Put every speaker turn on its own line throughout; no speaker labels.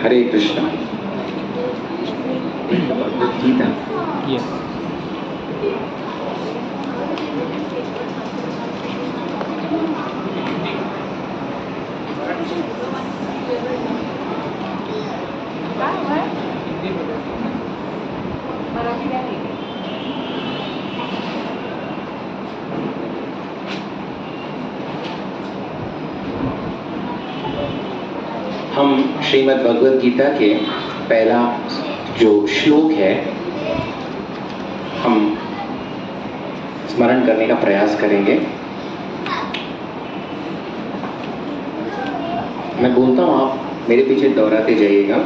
हरे Krishna. Bhagavad Gita.
Yes.
हम श्रीमद् भगवद गीता के पहला जो श्लोक है हम स्मरण करने का प्रयास करेंगे। मैं बोलता हूँ, आप मेरे पीछे दोहराते जाइएगा।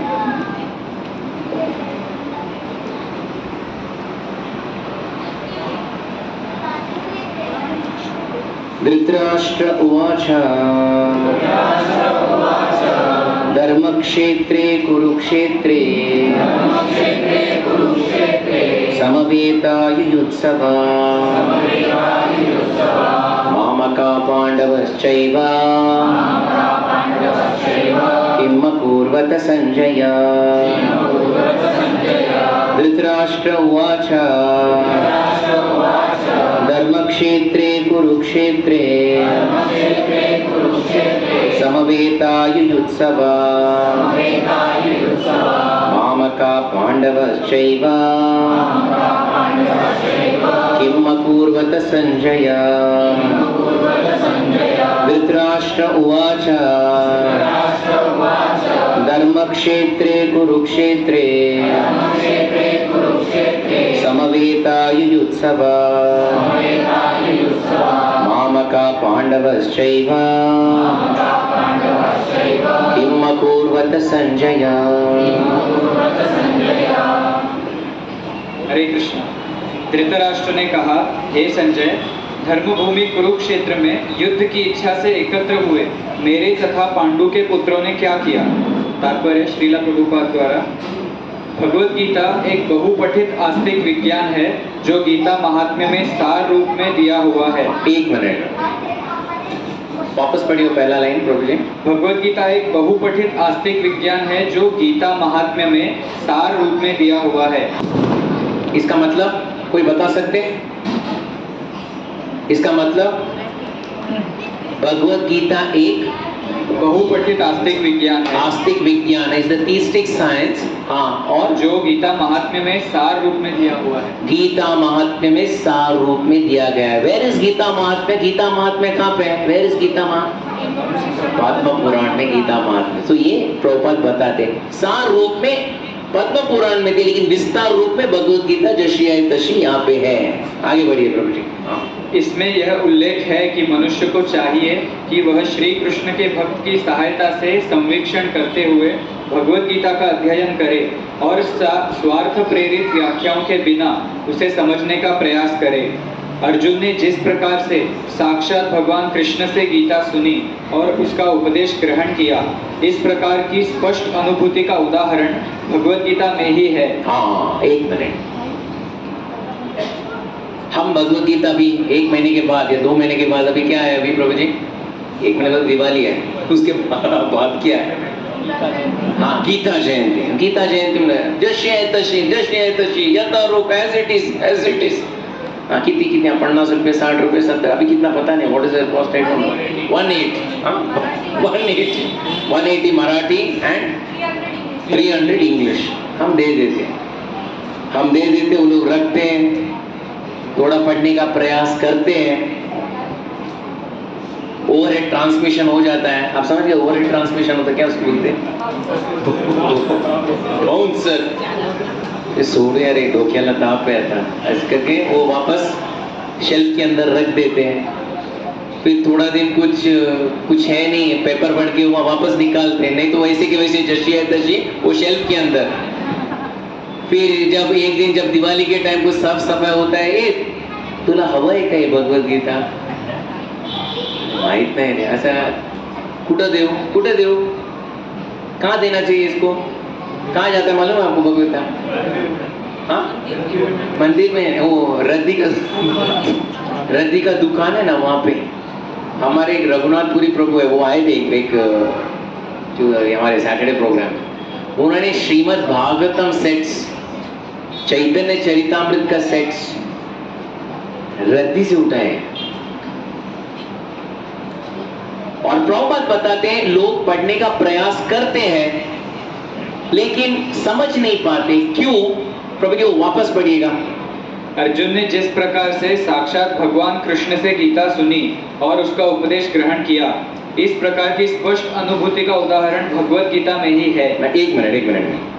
धृतराष्ट्र उवाच धर्मक्षेत्रे कुरुक्षेत्रे समवेतायुयुत्सवा मामका पाण्डवश्चैव किम् अकुर्वत सञ्जय। धृतराष्ट्र उवाच धर्मक्षेत्रे कुरुक्षेत्रे समवेतायुयुत्सवा मामका पाण्डवश्चैव किम् अकुर्वत सञ्जय। धृतराष्ट्र उवाच धर्मक्षेत्रे कुरुक्षेत्रे समवेतायुयुत्सवा मामका पाण्डवश्चैव किम् अकुर्वत सञ्जय।
हरे कृष्ण। धृतराष्ट्र ने कहा, हे संजय, धर्मभूमि कुरुक्षेत्र में युद्ध की इच्छा से एकत्र हुए मेरे तथा पांडु के पुत्रों ने क्या किया। तात्पर्य श्रील प्रभुपाद द्वारा। भगवद गीता एक बहुपठित आस्तिक विज्ञान है जो गीता महात्म्य में सार रूप में दिया हुआ है।
एक मिनट वापस पढ़ियो पहला लाइन प्रभु जी।
भगवद गीता एक बहुपठित आस्तिक विज्ञान है जो गीता महात्म्य में सार रूप में दिया हुआ है।
इसका मतलब कोई बता सकते? इसका मतलब भगवद गीता एक
बहुपठित आस्तिक विज्ञान है।
आस्तिक विज्ञान इज द थीस्टिक साइंस। हाँ, और
जो गीता महात्म्य में सार रूप में दिया हुआ है।
गीता महात्म्य में सार रूप में दिया गया है। वेयर इज गीता महात्म्य? गीता महात्म्य कहाँ पे है? वेयर इज गीता महात्म्य? पद्म पुराण में गीता महात्म्य। तो ये प्रभुपाद बताते सार रूप में पद्म पुराण में थी, लेकिन विस्तार रूप में भगवद गीता जैसी आई तशी यहाँ पे है। आगे बढ़िए प्रभु जी।
इसमें यह उल्लेख है कि मनुष्य को चाहिए कि वह श्री कृष्ण के भक्त की सहायता से संवीक्षण करते हुए भगवद गीता का अध्ययन करे और स्वार्थ प्रेरित व्याख्याओं के बिना उसे समझने का प्रयास करे। अर्जुन ने जिस प्रकार से साक्षात भगवान कृष्ण से गीता सुनी और उसका उपदेश ग्रहण किया, इस प्रकार की स्पष्ट अनुभूति का उदाहरण भगवद गीता में ही है।
हाँ, एक मिनट। हम भगवद गीता भी 1 महीने के बाद या 2 महीने के बाद, अभी क्या है अभी प्रभु जी? 1 महीने बाद दिवाली है, उसके बाद क्या है? हाँ, गीता जयंती। गीता जयंती में जश्य तशी यथा रूप एज इट इज। हाँ, कितनी ₹50 ₹60 ₹70, अभी कितना पता नहीं। What is the cost? 180 Marathi and 300 English हम दे देते। वो लोग रखते हैं, थोड़ा पढ़ने का प्रयास करते हैं, ओवरहेड ट्रांसमिशन हो जाता है। आप समझ गए? ओवरहेड ट्रांसमिशन होता है, क्या उसको बोलते हैं? बाउंसर। ये सोड यार, एक ढोकियाला ताप पे आता है, ऐसे करके वो वापस शेल्फ के अंदर रख देते हैं। फिर थोड़ा दिन कुछ है नहीं, पेपर पढ़ के वहाँ वापस निकालते हैं, नहीं तो वैसे के वैसे जशी है तशी वो शेल्फ के अंदर। फिर जब एक दिन जब दिवाली के टाइम कुछ साफ सफाई होता है, ए तुला हवंय काय भगवद गीता? माहित नाही रे। ऐसा कुठं देऊ? कहाँ देना चाहिए इसको? कहाँ जाता है मालूम है आपको भगवद गीता? हाँ, मंदिर में वो रद्दी का दुकान है ना, वहाँ पे हमारे एक रघुनाथपुरी प्रभु है, वो आए थे एक जो हमारे सैटरडे प्रोग्राम, उन्होंने श्रीमद् भागवतम सेट्स, चैतन्य चरितामृत का सेट्स रद्दी से उठाए। और प्रभुपाद बताते हैं लोग पढ़ने का प्रयास करते हैं लेकिन समझ नहीं पाते। क्यों? प्रभु जी वो वापस पढ़िएगा।
अर्जुन ने जिस प्रकार से साक्षात भगवान कृष्ण से गीता सुनी और उसका उपदेश ग्रहण किया, इस प्रकार की स्पष्ट अनुभूति का उदाहरण भगवत गीता में ही है।
एक मिनट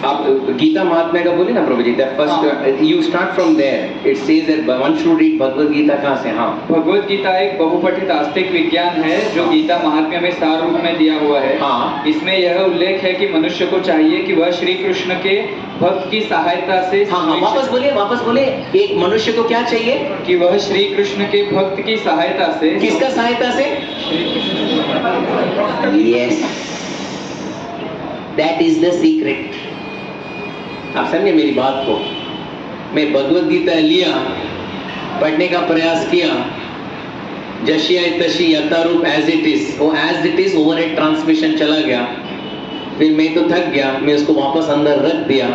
आप गीता महात्म्य का बोले ना प्रभु जी, first you start from there. It says that one should read Bhagavad Gita. कहां से? हाँ,
भगवत गीता एक बहुपठित आस्तिक विज्ञान है जो गीता महात्म्य में सार रूप में दिया हुआ है।
हाँ।
इसमें यह उल्लेख है कि मनुष्य को चाहिए कि वह श्री कृष्ण के भक्त की सहायता से
हाँ, वापस बोलिए। एक मनुष्य को क्या चाहिए?
कि वह श्री कृष्ण के भक्त की सहायता से।
किसका सहायता से? Yes, that is the secret. आप समझे मेरी बात को? मैं भगवत गीता लिया, पढ़ने का प्रयास किया, जशी आई तशी यथारूप एज इट इज, वो as it is overhead transmission चला गया। फिर मैं तो थक गया, मैं उसको वापस अंदर रख दिया।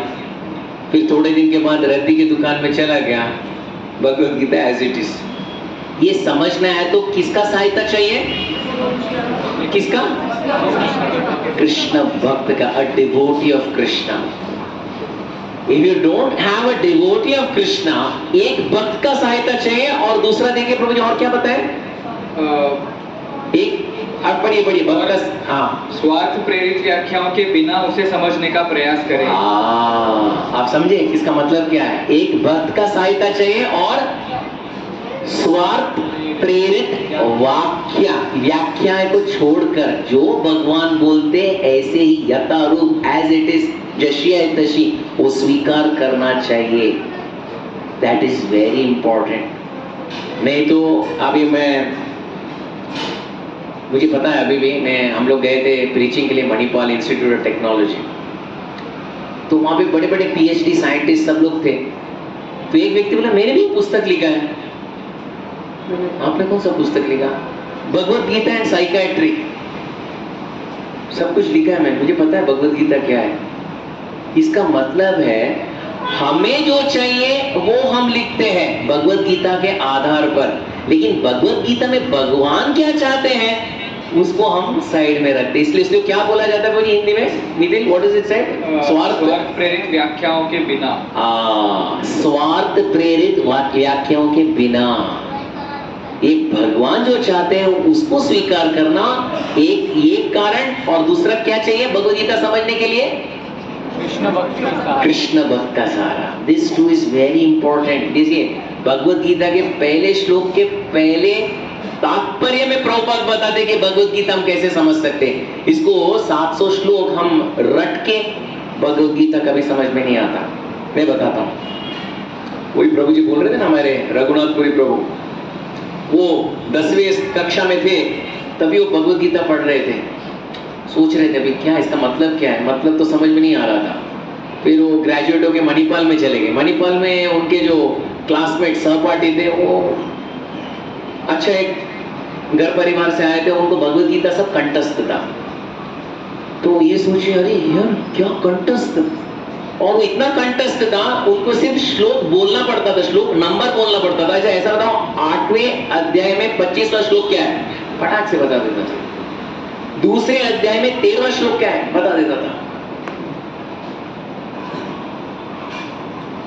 फिर थोड़े दिन के बाद रद्दी की दुकान में चला गया, Bhagavad Gita as it is. ये समझना है तो किसका सहायता चाहिए? किसका? कृष्ण भक्त का, a devotee of Krishna. If you don't have a devotee of Krishna, एक भक्त का सहायता चाहिए। और दूसरा देखिए प्रभु जी और क्या बताए? एक आप पढ़िए भक्त का। हाँ,
स्वार्थ प्रेरित व्याख्याओं के बिना उसे समझने का प्रयास करें।
आप समझे इसका मतलब क्या है? एक भक्त का सहायता चाहिए और स्वार्थ प्रेरित व्याख्याएं को छोड़कर जो भगवान बोलते ऐसे ही यथारूप एज इट इज, जशी है तशी, वो स्वीकार करना चाहिए। That is very important. नहीं तो अभी मुझे पता है, अभी भी हम लोग गए थे प्रीचिंग के लिए मणिपाल इंस्टीट्यूट ऑफ टेक्नोलॉजी। तो वहां पे बड़े बड़े पीएचडी साइंटिस्ट सब लोग थे। तो एक व्यक्ति बोला मैंने भी पुस्तक लिखा है। आपने कौन सा पुस्तक लिखा? Bhagavad Gita and psychiatry. सब कुछ लिखा है मैंने, मुझे पता है भगवत गीता क्या है। इसका मतलब है हमें जो चाहिए वो हम लिखते हैं भगवत गीता के आधार पर, लेकिन भगवत गीता में भगवान क्या चाहते हैं उसको हम साइड में रखते हैं। इसलिए इसको क्या बोला जाता है बोलिए हिंदी में? Nitin, what is it said?
स्वार्थ प्रेरित व्याख्याओं के बिना।
स्वार्थ प्रेरित व्याख्याओं के बिना। एक भगवान जो चाहते हैं उसको स्वीकार करना एक ये कारण, और दूसरा क्या चाहिए भगवत गीता समझने के लिए? कृष्ण भक्त का सहारा। This too is very important. देखिए भगवत गीता के पहले श्लोक के पहले तात्पर्य में प्रभुपाद बताते कि भगवत गीता हम कैसे समझ सकते हैं। इसको 700 श्लोक हम रट के भगवत गीता कभी समझ में नहीं आता। मैं बताता हूँ। वही प्रभु जी बोल रहे थे ना हमारे रघुनाथपुरी प्रभु, वो 10वीं कक्षा में थे तभी वो भगवत गीता पढ़ रहे थे। सोच रहे थे अभी क्या इसका मतलब क्या है, मतलब तो समझ में नहीं आ रहा था। फिर वो ग्रेजुएट होके मणिपाल में चले गए। मणिपाल में उनके जो क्लासमेट सहपाठी थे वो अच्छा एक घर परिवार से आए थे, उनको भगवत गीता सब कंठस्थ था। तो ये सोचे अरे यार क्या कंठस्थ, और वो इतना कंठस्थ था उनको सिर्फ श्लोक बोलना पड़ता था, श्लोक नंबर बोलना पड़ता था। ऐसा बताओ 8वें अध्याय में 25वां श्लोक क्या है, फटाक से बता देता था। दूसरे अध्याय में 13वां श्लोक क्या है बता देता था।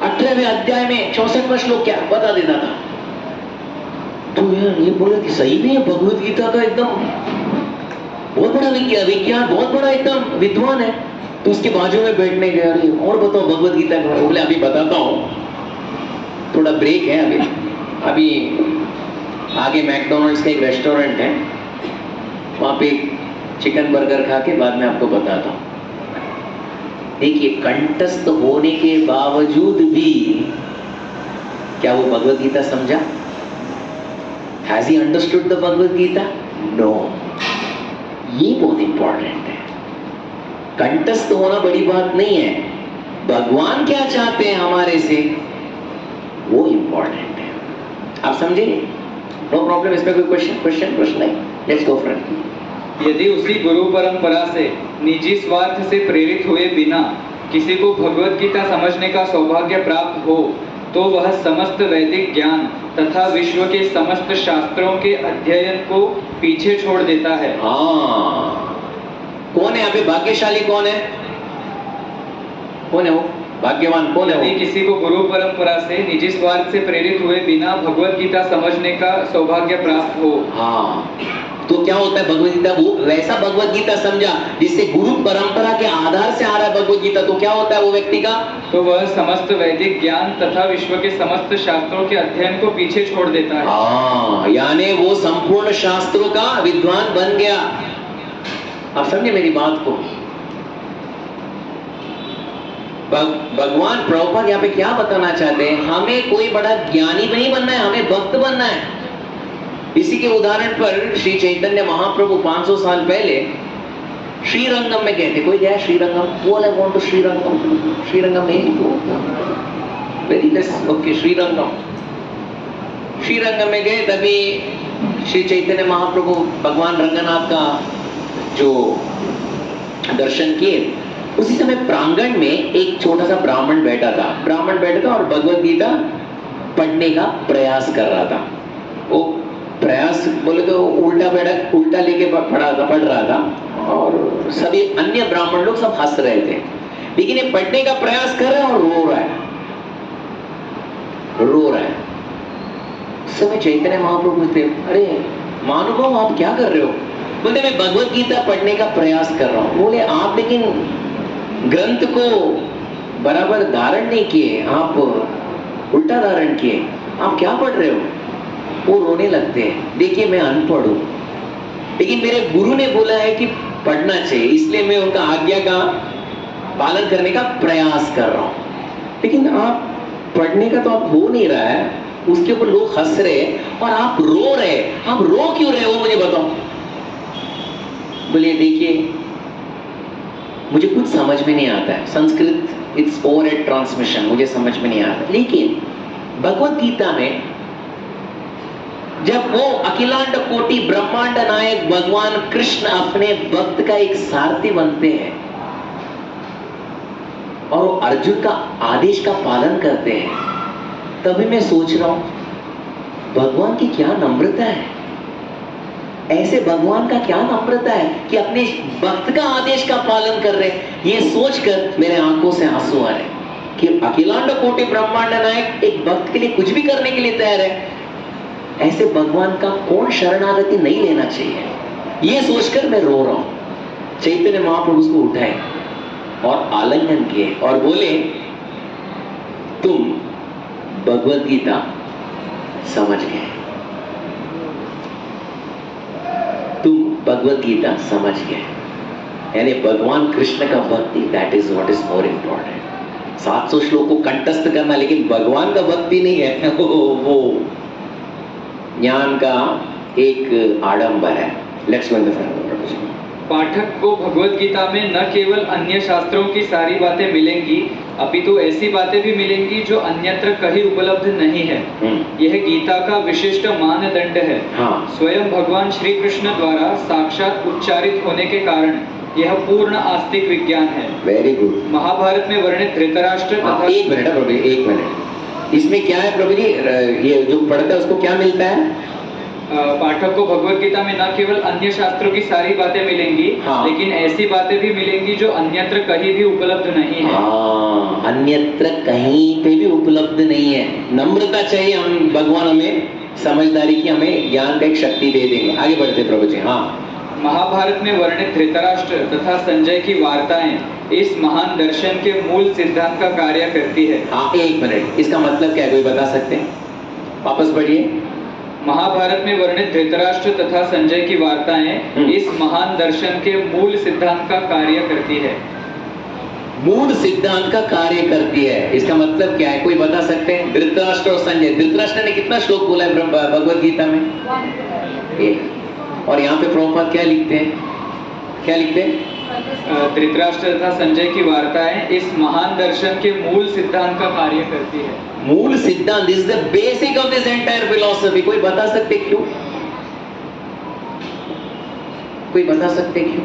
18वें अध्याय में 64वां श्लोक क्या बता देता था। तो यार ये बोले कि सही में भगवत गीता का एकदम बहुत बड़ा विज्ञान बहुत बड़ा एकदम विद्वान है। तो उसके बाजू में बैठने गया, और बताओ भगवत गीता का। बोले अभी बताता हूँ, थोड़ा ब्रेक है अभी आगे मैकडोनल्ड्स का एक रेस्टोरेंट है, वहां पे चिकन बर्गर खा के बाद में आपको बताता हूँ। देखिए कंठस्थ होने के बावजूद भी क्या वो भगवत गीता समझा? Has he understood the Bhagavad Gita? No. ये बहुत इंपॉर्टेंट है। कंठस्थ होना बड़ी बात नहीं है, भगवान क्या चाहते हैं हमारे से वो इंपॉर्टेंट है। आप समझे? No problem. इसमें कोई क्वेश्चन नहीं। Let's go friend.
यदि उसी गुरु परंपरा से निजी स्वार्थ से प्रेरित हुए बिना किसी को भगवत गीता समझने का सौभाग्य प्राप्त हो तो वह समस्त वैदिक ज्ञान तथा विश्व के समस्त शास्त्रों के अध्ययन को पीछे छोड़ देता है।
हाँ, कौन है यहाँ पे भाग्यशाली? कौन है? कौन है वो भाग्यवान? कौन है
यदि
वो?
किसी को गुरु परंपरा से निजी स्वार्थ से प्रेरित हुए बिना भगवत गीता समझने का सौभाग्य प्राप्त हो।
हाँ, तो क्या होता है भगवत गीता? वो वैसा भगवत गीता समझा जिससे गुरु परंपरा के आधार से आ रहा है भगवत गीता, तो क्या होता है वो व्यक्ति का?
तो वह समस्त वैदिक ज्ञान तथा विश्व के समस्त शास्त्रों के अध्ययन को पीछे छोड़ देता है।
हाँ, यानी वो संपूर्ण शास्त्रों का विद्वान बन गया। आप समझे मेरी बात को? भगवान प्रभुपाद यहाँ पे क्या बताना चाहते हैं? हमें कोई बड़ा ज्ञानी नहीं बनना है, हमें भक्त बनना है। इसी के उदाहरण पर श्री चैतन्य महाप्रभु 500 साल पहले श्रीरंगम में गए थे। कोई गया श्रीरंगम? वो I want to Srirangam. Srirangam नहीं, वेरी लेस। ओके, श्रीरंगम में गए, तभी श्री चैतन्य महाप्रभु भगवान रंगनाथ का जो दर्शन किए। उसी समय प्रांगण में एक छोटा सा ब्राह्मण बैठा था और भगवत गीता पढ़ने का प्रयास कर रहा था। वो प्रयास बोले तो उल्टा लेके पढ़ रहा था और सभी अन्य ब्राह्मण लोग सब हंस रहे थे। लेकिन ये पढ़ने का प्रयास कर रहा है और रो रहा है। उस समय चैतन्य महाप्रभु पूछते, अरे महानुभाव आप क्या कर रहे हो? बोलते मैं भगवत गीता पढ़ने का प्रयास कर रहा हूँ। बोले आप लेकिन ग्रंथ को बराबर धारण नहीं किए, आप उल्टा धारण किए, आप क्या पढ़ रहे हो? वो रोने लगते हैं। देखिए मैं अनपढ़ हूं, लेकिन मेरे गुरु ने बोला है कि पढ़ना चाहिए, इसलिए मैं उनका आज्ञा का पालन करने का प्रयास कर रहा हूं। लेकिन आप पढ़ने का तो आप हो नहीं रहा है, उसके ऊपर लोग हंस रहे और आप रो रहे। आप रो क्यों रहे हो मुझे बताओ? बोलिए देखिए मुझे कुछ समझ में नहीं आता है, Sanskrit it's over at transmission, मुझे समझ में नहीं आता। लेकिन भगवत गीता में जब वो अखिलांड कोटि ब्रह्मांड नायक भगवान कृष्ण अपने भक्त का एक सारथी बनते हैं और वो अर्जुन का आदेश का पालन करते हैं, तभी मैं सोच रहा हूं भगवान की क्या नम्रता है। ऐसे भगवान का क्या नम्रता है कि अपने भक्त का आदेश का पालन कर रहे हैं। ये सोचकर मेरे आंखों से आंसू आ रहे कि अखिलांड कोटि ब्रह्मांड नायक एक भक्त के लिए कुछ भी करने के लिए तैयार है। ऐसे भगवान का कौन शरणागति नहीं लेना चाहिए? ये सोचकर मैं रो रहा हूं। चैतन्य महाप्रभु उसको उठाए और आलिंगन किए और बोले तुम भगवत गीता समझ गए, तुम भगवत गीता समझ गए। यानी भगवान कृष्ण का भक्ति, that is what is more important. 700 श्लोक को कंठस्थ करना, लेकिन भगवान का भक्ति नहीं है, वो ज्ञान का एक आडंबर है। लक्ष्मण
पाठक को भगवत गीता में न केवल अन्य शास्त्रों की सारी बातें मिलेंगी, अपितु ऐसी बातें भी मिलेंगी जो अन्यत्र कहीं उपलब्ध नहीं है। यह गीता का विशिष्ट मानदंड है।
हाँ।
स्वयं भगवान श्री कृष्ण द्वारा साक्षात उच्चारित होने के कारण यह पूर्ण आस्तिक विज्ञान है। Very good. महाभारत में वर्णित धृतराष्ट्र तथा
एक मिनट, इसमें क्या है प्रभु जी? ये जो पढ़ता है उसको क्या मिलता है?
पाठक को भगवत गीता में न केवल अन्य शास्त्रों की सारी बातें मिलेंगी,
हाँ।
लेकिन ऐसी बातें भी मिलेंगी जो अन्यत्र कहीं भी उपलब्ध नहीं है।
हाँ, अन्यत्र कहीं पे भी उपलब्ध नहीं है। नम्रता चाहिए, हम भगवान हमें समझदारी की, हमें ज्ञान का एक शक्ति दे देंगे। आगे बढ़ते प्रभु जी। हाँ।
महाभारत में वर्णित धृतराष्ट्र तथा संजय की वार्ताएं इस महान दर्शन के मूल सिद्धांत का कार्य करती है।
हाँ, एक मिनट, इसका मतलब क्या है, कोई बता सकते हैं? वापस पढ़िए।
महाभारत में वर्णित धृतराष्ट्र तथा संजय की वार्ताएं इस महान दर्शन के मूल सिद्धांत का कार्य करती है।
मूल सिद्धांत का कार्य करती है, इसका मतलब क्या है, कोई बता सकते हैं? धृतराष्ट्र और संजय, धृतराष्ट्र ने कितना श्लोक बोला है भगवत गीता में? एक। और यहाँ पे प्रभुपाद क्या लिखते हैं?
धृतराष्ट्र तथा संजय की वार्ताएं इस महान दर्शन के मूल सिद्धांत का कार्य करती है।
मूल सिद्धांत is the basic of this entire philosophy. कोई बता सकते क्यों? कोई बता सकते क्यों?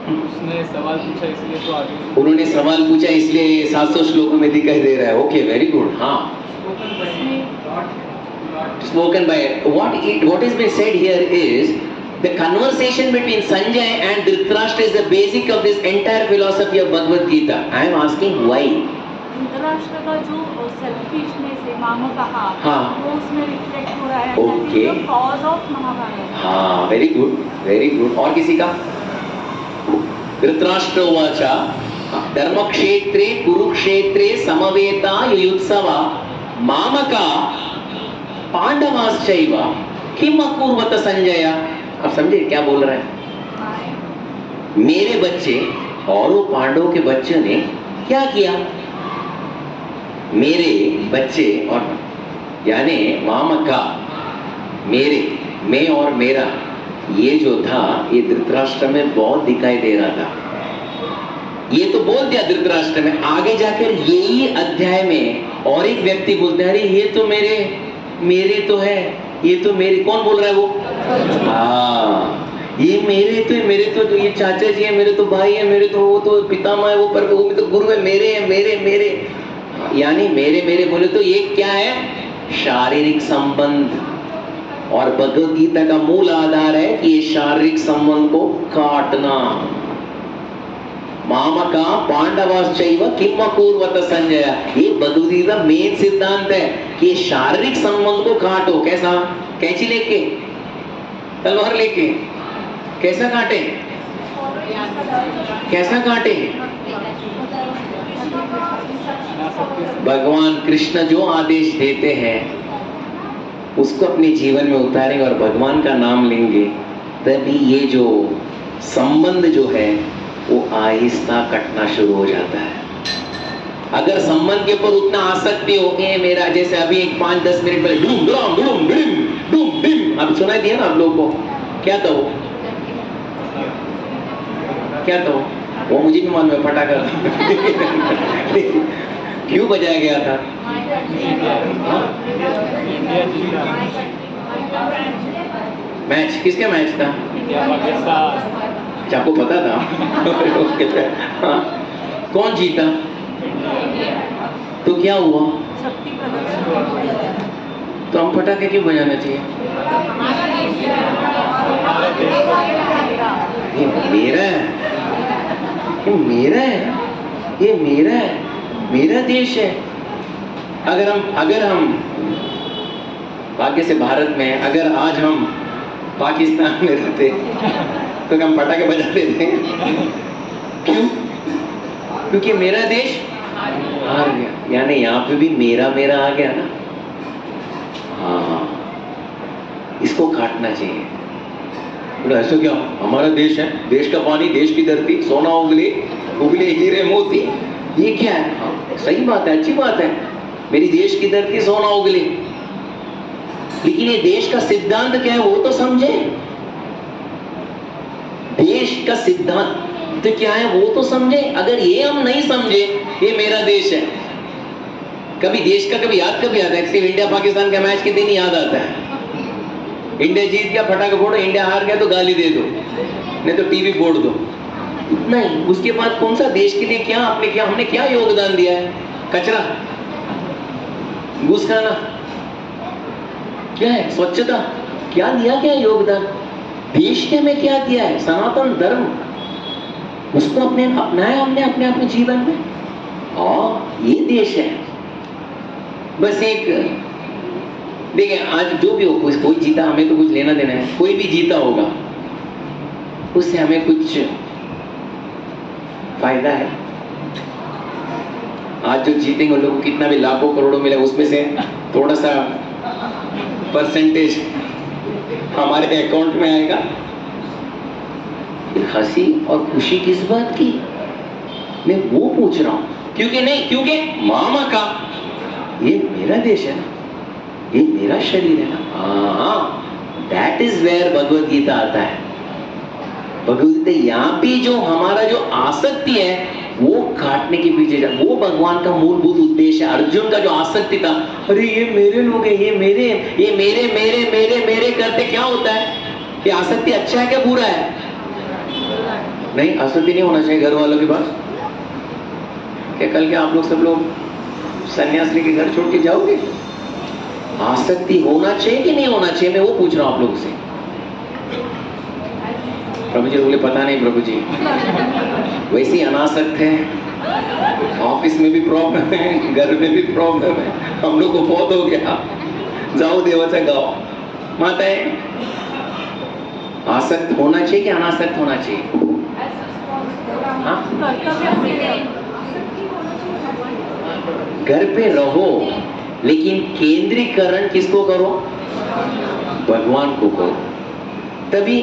उसने सवाल पूछा इसलिए तो आगे
उन्होंने सवाल पूछा इसलिए 700 श्लोकों में दिखाई दे रहा है. Okay, very good. हाँ, spoken by what is being said here is the conversation between Sanjay and Dhritarashtra is the basic of this entire philosophy of Bhagavad Gita. I am asking why.
Dhritarashtra का जो selfishness है मामा कहा,
हाँ.
वो उसमें reflect हो रहा है.
Okay.
Cause of Mahabharata.
हाँ, वेरी गुड, वेरी गुड. और किसी का? धृतराष्ट्र उवाचा धर्मक्षेत्रे कुरुक्षेत्रे समवेता युयुत्सवा मामका पांडवाश्चैव किम अकुर्वत संजय. आप समझे क्या बोल रहे हैं? मेरे बच्चे और वो पांडवों के बच्चों ने क्या किया? मेरे बच्चे और यानी मामका, मेरे, मैं और मेरा, ये जो था ये धृतराष्ट्र में बहुत दिखाई दे रहा था. ये तो बोल दिया धृतराष्ट्र में. आगे जाकर यही अध्याय में और एक व्यक्ति बोलते हैं, अरे ये तो मेरे तो है, ये तो मेरे. कौन बोल रहा है वो? हाँ, ये मेरे तो ये चाचा जी है, मेरे तो भाई है, मेरे तो वो तो पितामह है, वो पर वो तो गुरु है, मेरे है, मेरे. यानी मेरे बोले तो ये क्या है? शारीरिक संबंध. और भगवद गीता का मूल आधार है कि ये शारीरिक संबंध को काटना. मामका पांडवाश्चैव किम अकुर्वत संजय. ये भगवद गीता मेन सिद्धांत है कि शारीरिक संबंध को काटो. कैसा? कैंची लेके, तलवार लेके, कैसा काटे? कैसा काटे? भगवान कृष्ण जो आदेश देते हैं उसको अपने जीवन में उतारेंगे और भगवान का नाम लेंगे, तभी ये जो संबंध जो है वो आहिस्ता कटना शुरू हो जाता है. अगर संबंध के ऊपर उतना आसक्ति हो गए मेरा, जैसे अभी एक 5-10 मिनट पहले डूम डूम डूम डूम डूम डूम, अब सुनाई दिया ना आप लोगों को? क्या था वो? क्या था वो? मुझे भी मालूम है, पटाखा. क्यों बजाया गया था? मैच किसका मैच था? आपको पता था? हाँ. कौन जीता? तो क्या हुआ? तो हम पटाखे क्यों बजाना चाहिए? ये मेरा है, ये मेरा है, ये मेरा है, मेरा देश है. अगर हम भाग्य से भारत में, अगर आज हम पाकिस्तान में रहते तो हम पटाखे बजाते थे. क्यों? क्योंकि मेरा देश हार गया. यानी यहाँ पे भी मेरा आ गया ना. हाँ, इसको काटना चाहिए. बोले ऐसा क्या? हमारा देश है, देश का पानी, देश की धरती, सोना उगले हीरे मोती, ये क्या है? हाँ, सही बात है, अच्छी बात है, मेरी देश की धरती सोना उगले. लेकिन ये देश का सिद्धांत क्या है वो तो समझे. देश का सिद्धांत तो क्या है वो तो समझे. अगर ये हम नहीं समझे ये मेरा देश है, कभी देश का कभी याद आता है? सिर्फ इंडिया पाकिस्तान का मैच के दिन याद आता है. इंडिया जीत गया पटाखा फोड़ो, इंडिया हार गया तो गाली दे दो, नहीं तो टीवी फोड़ दो. नहीं, उसके बाद कौन सा देश के लिए क्या हमने क्या योगदान दिया है? कचरा, घूस खाना, क्या है? स्वच्छता, क्या दिया? क्या योगदान देश ने में क्या दिया है? सनातन धर्म, उसको अपनाया हमने अपने जीवन में. और ये देश है. बस एक देखिए, आज जो भी हो, कोई जीता, हमें तो कुछ लेना देना है. कोई भी जीता होगा उससे हमें कुछ फायदा है? आज जो जीतेंगे उन लोगों को कितना भी लाखों करोड़ों मिले, उसमें से थोड़ा सा परसेंटेज हमारे अकाउंट में आएगा. हंसी और खुशी किस बात की? मैं वो पूछ रहा हूं. क्योंकि मामा का ये मेरा देश है ना, ये मेरा शरीर है ना. हाँ, that is where Bhagavad Gita आता है. भगवद गीता यहाँ पे जो हमारा जो आसक्ति है वो काटने के पीछे वो भगवान का मूलभूत उद्देश्य है. अर्जुन का जो आसक्ति था, अरे ये मेरे लोग हैं, ये मेरे करते क्या होता है? कि आसक्ति अच्छा है क्या बुरा है? नहीं, आसक्ति नहीं होना चाहिए घर वालों के पास। क्या कल के आप लोग सब लोग सन्यासी के घर छोड़ के जाओगे? आसक्ति होना चाहिए कि नहीं होना चाहिए, मैं वो पूछ रहा हूं आप लोगों से। प्रभु जी बोले पता नहीं प्रभु जी, वैसे ही अनासक्त है, ऑफिस में भी प्रॉब्लम है, घर में भी प्रॉब्लम है, हम लोग को बहुत हो गया, जाओ देवाचा गाओ। माताएं, आसक्त होना चाहिए कि अनासक्त होना चाहिए? हाँ, घर पे रहो लेकिन केंद्रीकरण किसको करो? भगवान को करो, तभी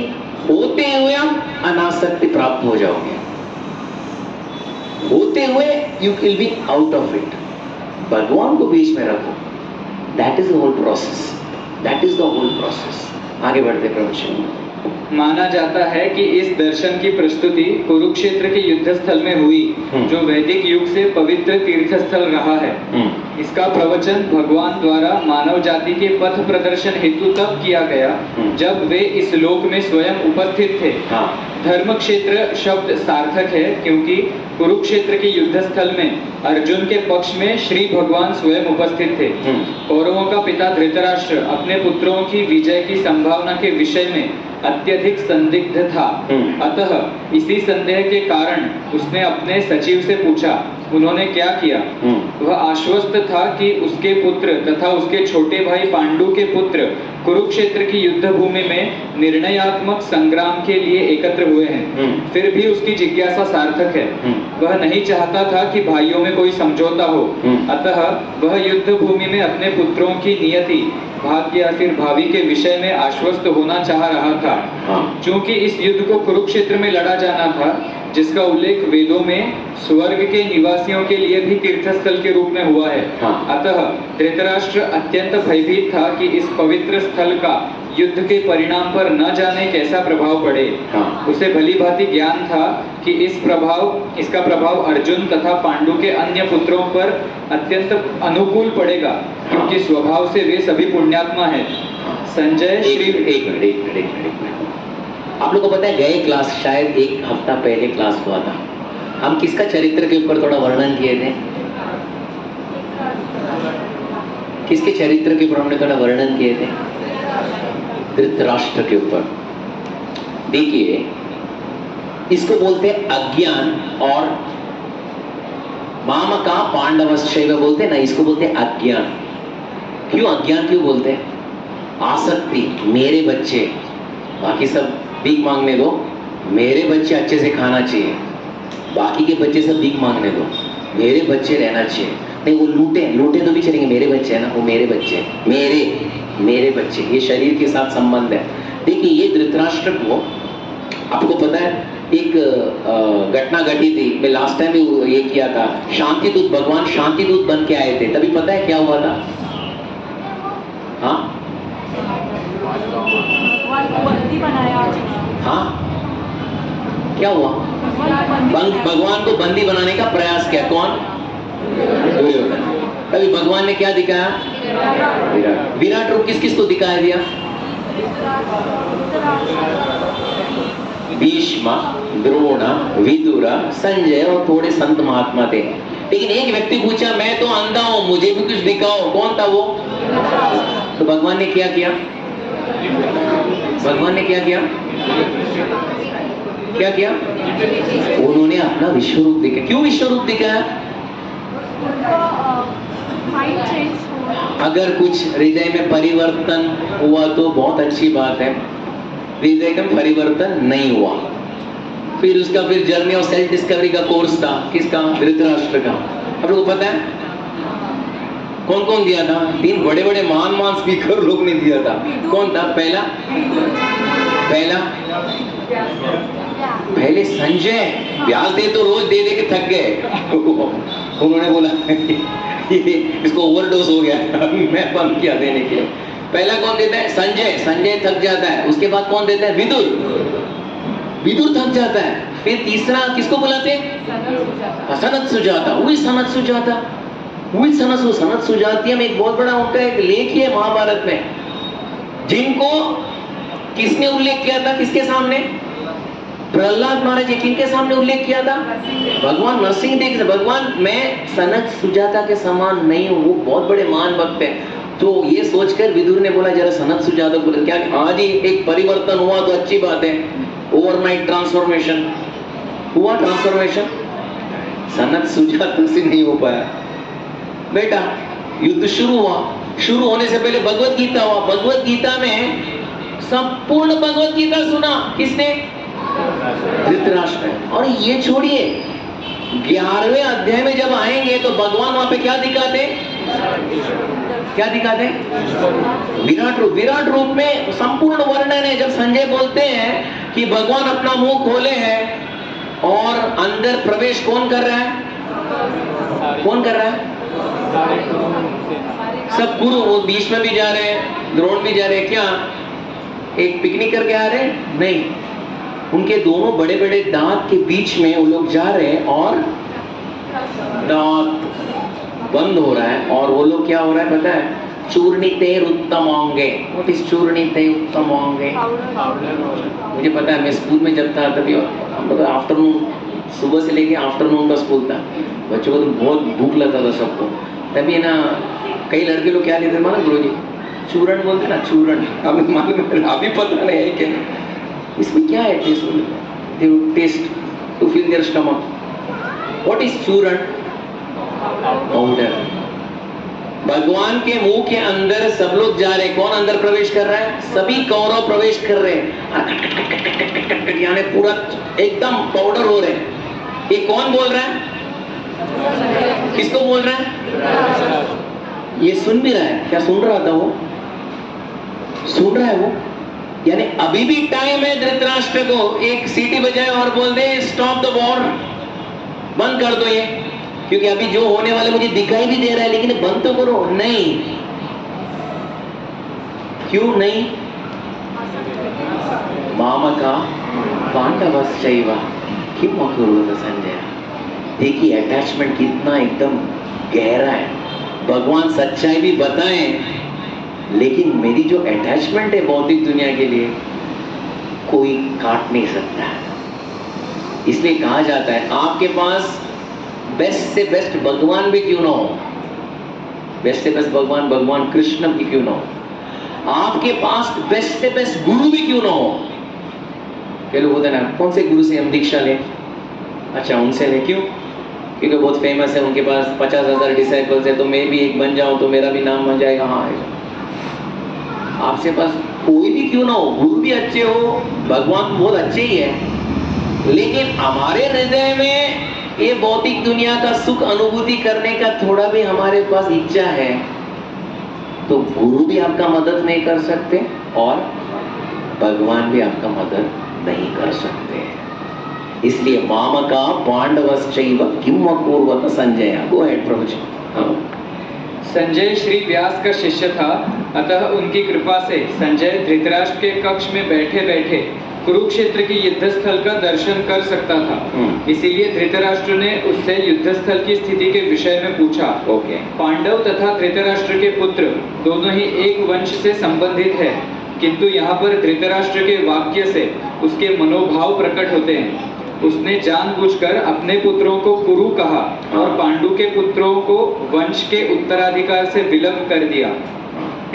होते हुए हम अनासक्ति प्राप्त हो जाओगे। होते हुए you will be out of it. भगवान को बीच में रखो, that is the whole process, that is the whole process. आगे बढ़ते प्रभु।
माना जाता है कि इस दर्शन की प्रस्तुति कुरुक्षेत्र के युद्ध स्थल में हुई, जो वैदिक युग से पवित्र तीर्थ स्थल रहा है। इसका प्रवचन भगवान द्वारा मानव जाति के पथ प्रदर्शन हेतु तब किया गया जब वे इस लोक में स्वयं उपस्थित थे। धर्म क्षेत्र शब्द सार्थक है क्योंकि कुरुक्षेत्र के युद्ध स्थल में अर्जुन के पक्ष में श्री भगवान स्वयं उपस्थित थे। कौरवों का पिता धृतराष्ट्र अपने पुत्रों की विजय की संभावना के विषय में अत्यधिक संदिग्ध था। अतः इसी संदेह के कारण उसने अपने सचिव से पूछा। उन्होंने क्या किया? वह आश्वस्त था कि उसके पुत्र तथा उसके छोटे भाई पांडु के पुत्र कुरुक्षेत्र की युद्ध भूमि में निर्णयात्मक संग्राम के लिए एकत्र हुए हैं। फिर भी उसकी जिज्ञासा सार्थक है। वह नहीं चाहता था कि भाइयों में कोई समझौता हो। अतः वह युद्ध भूमि में अपने पुत्रों की नियति, भाग्य या फिर भावी के विषय में आश्वस्त होना चाह रहा था। चूंकि इस युद्ध को कुरुक्षेत्र में लड़ा जाना था, जिसका उल्लेख वेदों में स्वर्ग के निवासियों के लिए भी तीर्थस्थल के रूप में हुआ है। अतः धृतराष्ट्र अत्यंत भयभीत था कि इस पवित्र स्थल का युद्ध के परिणाम पर न जाने कैसा प्रभाव पड़े। उसे भली भांति ज्ञान था कि इसका प्रभाव अर्जुन तथा पांडु के अन्य पुत्रों पर अत्यंत अनुकूल पड़ेगा, क्योंकि स्वभाव से वे सभी पुण्यात्मा हैं। संजय श्री
एक मिनट आप लोग को पता है, गए क्लास शायद एक हफ्ता पहले क्लास हुआ था, हम किसका चरित्र के ऊपर थोड़ा वर्णन किए थे? किसके चरित्र के ऊपर हमने थोड़ा वर्णन किए थे? धृतराष्ट्र के ऊपर। देखिए, इसको बोलते हैं अज्ञान, और मामका पांडवश्चैव बोलते हैं ना, इसको बोलते हैं अज्ञान। क्यों अज्ञान क्यों बोलते हैं? आसक्ति, मेरे बच्चे, बाकी सब भीख मांगने दो, मेरे बच्चे अच्छे से खाना चाहिए, बाकी के बच्चे सब भीख मांगने दो, मेरे बच्चे रहना चाहिए। नहीं, वो लूटे तो भी चलेंगे, मेरे बच्चे हैं ना, वो मेरे बच्चे, मेरे बच्चे, ये शरीर के साथ संबंध है। देखिए, ये धृतराष्ट्र को, आपको पता है एक घटना घटी थी, मैं लास्ट टाइम ये किया था, शांति दूत, भगवान शांति दूत बन के आए थे, तभी पता है क्या हुआ था? हाँ, क्या हुआ? भगवान को बंदी बनाने का प्रयास किया। कौन? दुर्योधन। तभी भगवान ने क्या दिखाया? विराट रूप किस किस को दिखाया दिया? भीष्म, द्रोण, विदुर, संजय और थोड़े संत महात्मा थे। लेकिन एक व्यक्ति पूछा, मैं तो अंधा हूं, मुझे भी कुछ दिखाओ। कौन था वो? तो भगवान ने क्या किया? भगवान ने क्या किया? क्या किया? उन्होंने अपना विश्व रूप दिखाया। क्यों विश्व रूप दिखाया? अगर कुछ हृदय में परिवर्तन हुआ तो बहुत अच्छी बात है, हृदय का परिवर्तन नहीं हुआ, फिर उसका जर्नी ऑफ सेल्फ डिस्कवरी का कोर्स था। किसका? धृतराष्ट्र का। आप लोगों को पता है कौन कौन दिया था? 3 बड़े बड़े महान स्पीकर लोग ने दिया था। कौन था? पहले संजय, व्यास दे तो रोज दे के थक गए। उन्होंने बोला इसको ओवरडोज हो गया, मैं बंद किया देने के। पहला कौन देता है? संजय थक जाता है। उसके बाद कौन देता है? विदुर थक जाता है। फिर तीसरा किसको बुलाते हैं? सनत सुजाता। सनत सुजातीय में एक बहुत बड़ा उनका एक लेख है महाभारत में, जिनको किसने उल्लेख किया था, किसके सामने? प्रहलाद महाराज जी। किनके सामने उल्लेख किया था? भगवान नरसिंह देव से। भगवान मैं सनक सुजाता के समान नहीं हूँ, वो बहुत बड़े महान भक्त हैं। तो ये सोचकर विदुर ने बोला जरा सनक सुजाता बोले क्या आज ही एक परिवर्तन हुआ तो अच्छी बात है, ओवरनाइट ट्रांसफॉर्मेशन हुआ। ट्रांसफॉर्मेशन सनक सुजाता से नहीं हो पाया बेटा। युद्ध शुरू हुआ, शुरू होने से पहले भगवत गीता हुआ। भगवत गीता में संपूर्ण भगवत गीता सुना किसने? धृतराष्ट्र। और ये छोड़िए 11वें अध्याय में जब आएंगे तो भगवान वहां पे क्या दिखाते? क्या दिखाते? विराट रूप। विराट रूप में संपूर्ण वर्णन है। जब संजय बोलते हैं कि भगवान अपना मुंह खोले हैं और अंदर प्रवेश कौन कर रहा है? कौन कर रहा है? सब गुरु। वो बीच में भी जा रहे हैं, द्रोण भी जा रहे हैं। क्या एक पिकनिक करके आ रहे हैं? नहीं, उनके दोनों बड़े बड़े दांत के बीच में वो लोग जा रहे हैं और दांत बंद हो रहा है और वो लोग क्या हो रहा है पता है? चूर्णिते उत्तमांगे। व्हाट इज चूर्णिते उत्तमांगे? मुझे पता है, मैं स्कूल में जब था तभी हम लोग आफ्टरनून, सुबह से लेके आफ्टरनून का स्कूल था। बच्चों को तो बहुत भूख लगता था सबको। तभी ना कई लड़के लोग क्या लेते माना गुरुजी? चूरण बोलते ना, चूरण। अब मालूम अभी पता नहीं है कि इसमें क्या है taste to fill their stomach. What is चूरण? पाउडर। भगवान के मुंह के अंदर सब लोग जा रहे हैं। कौन अंदर प्रवेश कर रहा है? सभी कौरव प्रवेश कर रहे हैं, यानी पूरा एकदम पाउडर हो रहे हैं। ये कौन बोल रहा है? किसको बोल रहा है? ये सुन भी रहा है। क्या सुन रहा था वो? सुन रहा है वो। यानी अभी भी टाइम है धृतराष्ट्र को एक सीटी बजाए और बोल दे स्टॉप द वॉर, बंद कर दो ये, क्योंकि अभी जो होने वाला मुझे दिखाई भी दे रहा है, लेकिन बंद तो करो। नहीं, क्यों नहीं? मामका पांडवश्चैव किम अकुर्वत संजय। देखिए अटैचमेंट कितना एकदम गहरा है। भगवान सच्चाई भी बताएं, लेकिन मेरी जो अटैचमेंट है भौतिक दुनिया के लिए कोई काट नहीं सकता। इसलिए कहा जाता है आपके पास बेस्ट से बेस्ट भगवान भी क्यों ना हो, बेस्ट से बेस्ट भगवान भगवान कृष्ण भी क्यों ना हो, आपके पास बेस्ट से बेस्ट गुरु भी क्यों ना हो। क्या लोग होते हैं ना, कौन से गुरु से हम दीक्षा लें? अच्छा उनसे लें। क्यों? क्योंकि बहुत फेमस है, उनके पास 50,000 डिसाइपल्स है, तो मैं भी एक बन जाऊं तो मेरा भी नाम बन जाएगा। हाँ, आपसे पास कोई भी क्यों ना हो, गुरु भी अच्छे हो, भगवान बहुत अच्छे ही है, लेकिन हमारे हृदय में ये भौतिक दुनिया का सुख अनुभूति करने का थोड़ा भी हमारे पास इच्छा है, तो गुरु भी आपका मदद नहीं कर सकते और भगवान भी आपका मदद नहीं कर सकते। इसलिए मामका पांडवश्चैव किम अकुर्वत संजय। गो अहेड प्रभु जी।
संजय श्री व्यास का शिष्य था, अतः उनकी कृपा से संजय धृतराष्ट्र के कक्ष में बैठे बैठे कुरुक्षेत्र की युद्ध स्थल का दर्शन कर सकता था। इसीलिए धृतराष्ट्र ने उससे युद्ध स्थल की स्थिति के विषय में पूछा। पांडव तथा धृतराष्ट्र के पुत्र दोनों ही एक वंश से संबंधित है, किंतु यहाँ पर धृतराष्ट्र के वाक्य से उसके मनोभाव प्रकट होते हैं। उसने जानबूझकर अपने पुत्रों को कुरु कहा और पांडु के पुत्रों को वंश के उत्तराधिकार से विलग कर दिया।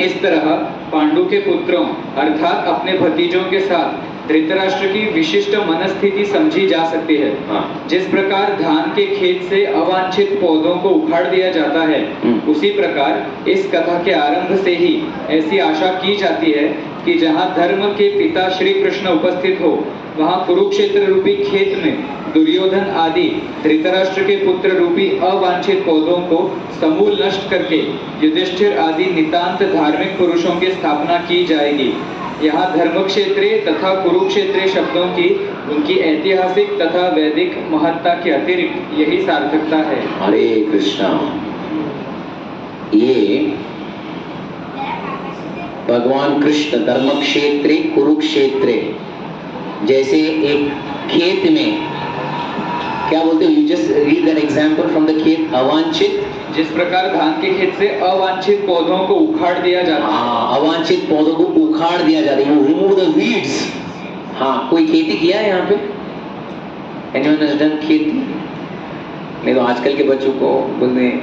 इस तरह पांडु के पुत्रों अर्थात अपने भतीजों के साथ धृतराष्ट्र की विशिष्ट मनस्थिति समझी जा सकती है। जिस प्रकार धान के खेत से अवांछित पौधों को उखाड़ दिया जाता है, उसी प्रकार इस कथा के आरंभ से ही ऐसी आशा की जाती है कि जहाँ धर्म के पिता श्री कृष्ण उपस्थित हो, वहाँ कुरुक्षेत्र रूपी खेत में दुर्योधन आदि धृतराष्ट्र के पुत्र रूपी अवांछित पौधों को समूल नष्ट करके युधिष्ठिर आदि नितांत धार्मिक पुरुषों की स्थापना की जाएगी। यहाँ धर्म क्षेत्रे तथा कुरुक्षेत्रे शब्दों की उनकी ऐतिहासिक तथा वैदिक महत्ता के अतिरिक्त यही सार्थकता है।
हरे कृष्णा। ये भगवान कृष्ण धर्म क्षेत्रे कुरुक्षेत्रे, जैसे एक खेत में क्या बोलते हो? You just read that example from the खेत अवांछित।
जिस प्रकार धान के खेत से अवांछित पौधों को उखाड़ दिया जाता है।
हाँ, अवांछित पौधों को उखाड़ दिया जाता है। You remove the weeds. हाँ, कोई खेती किया है यहाँ पे? एनीवन हैज डन खेती? नहीं तो आजकल के बच्चों को बोलते हैं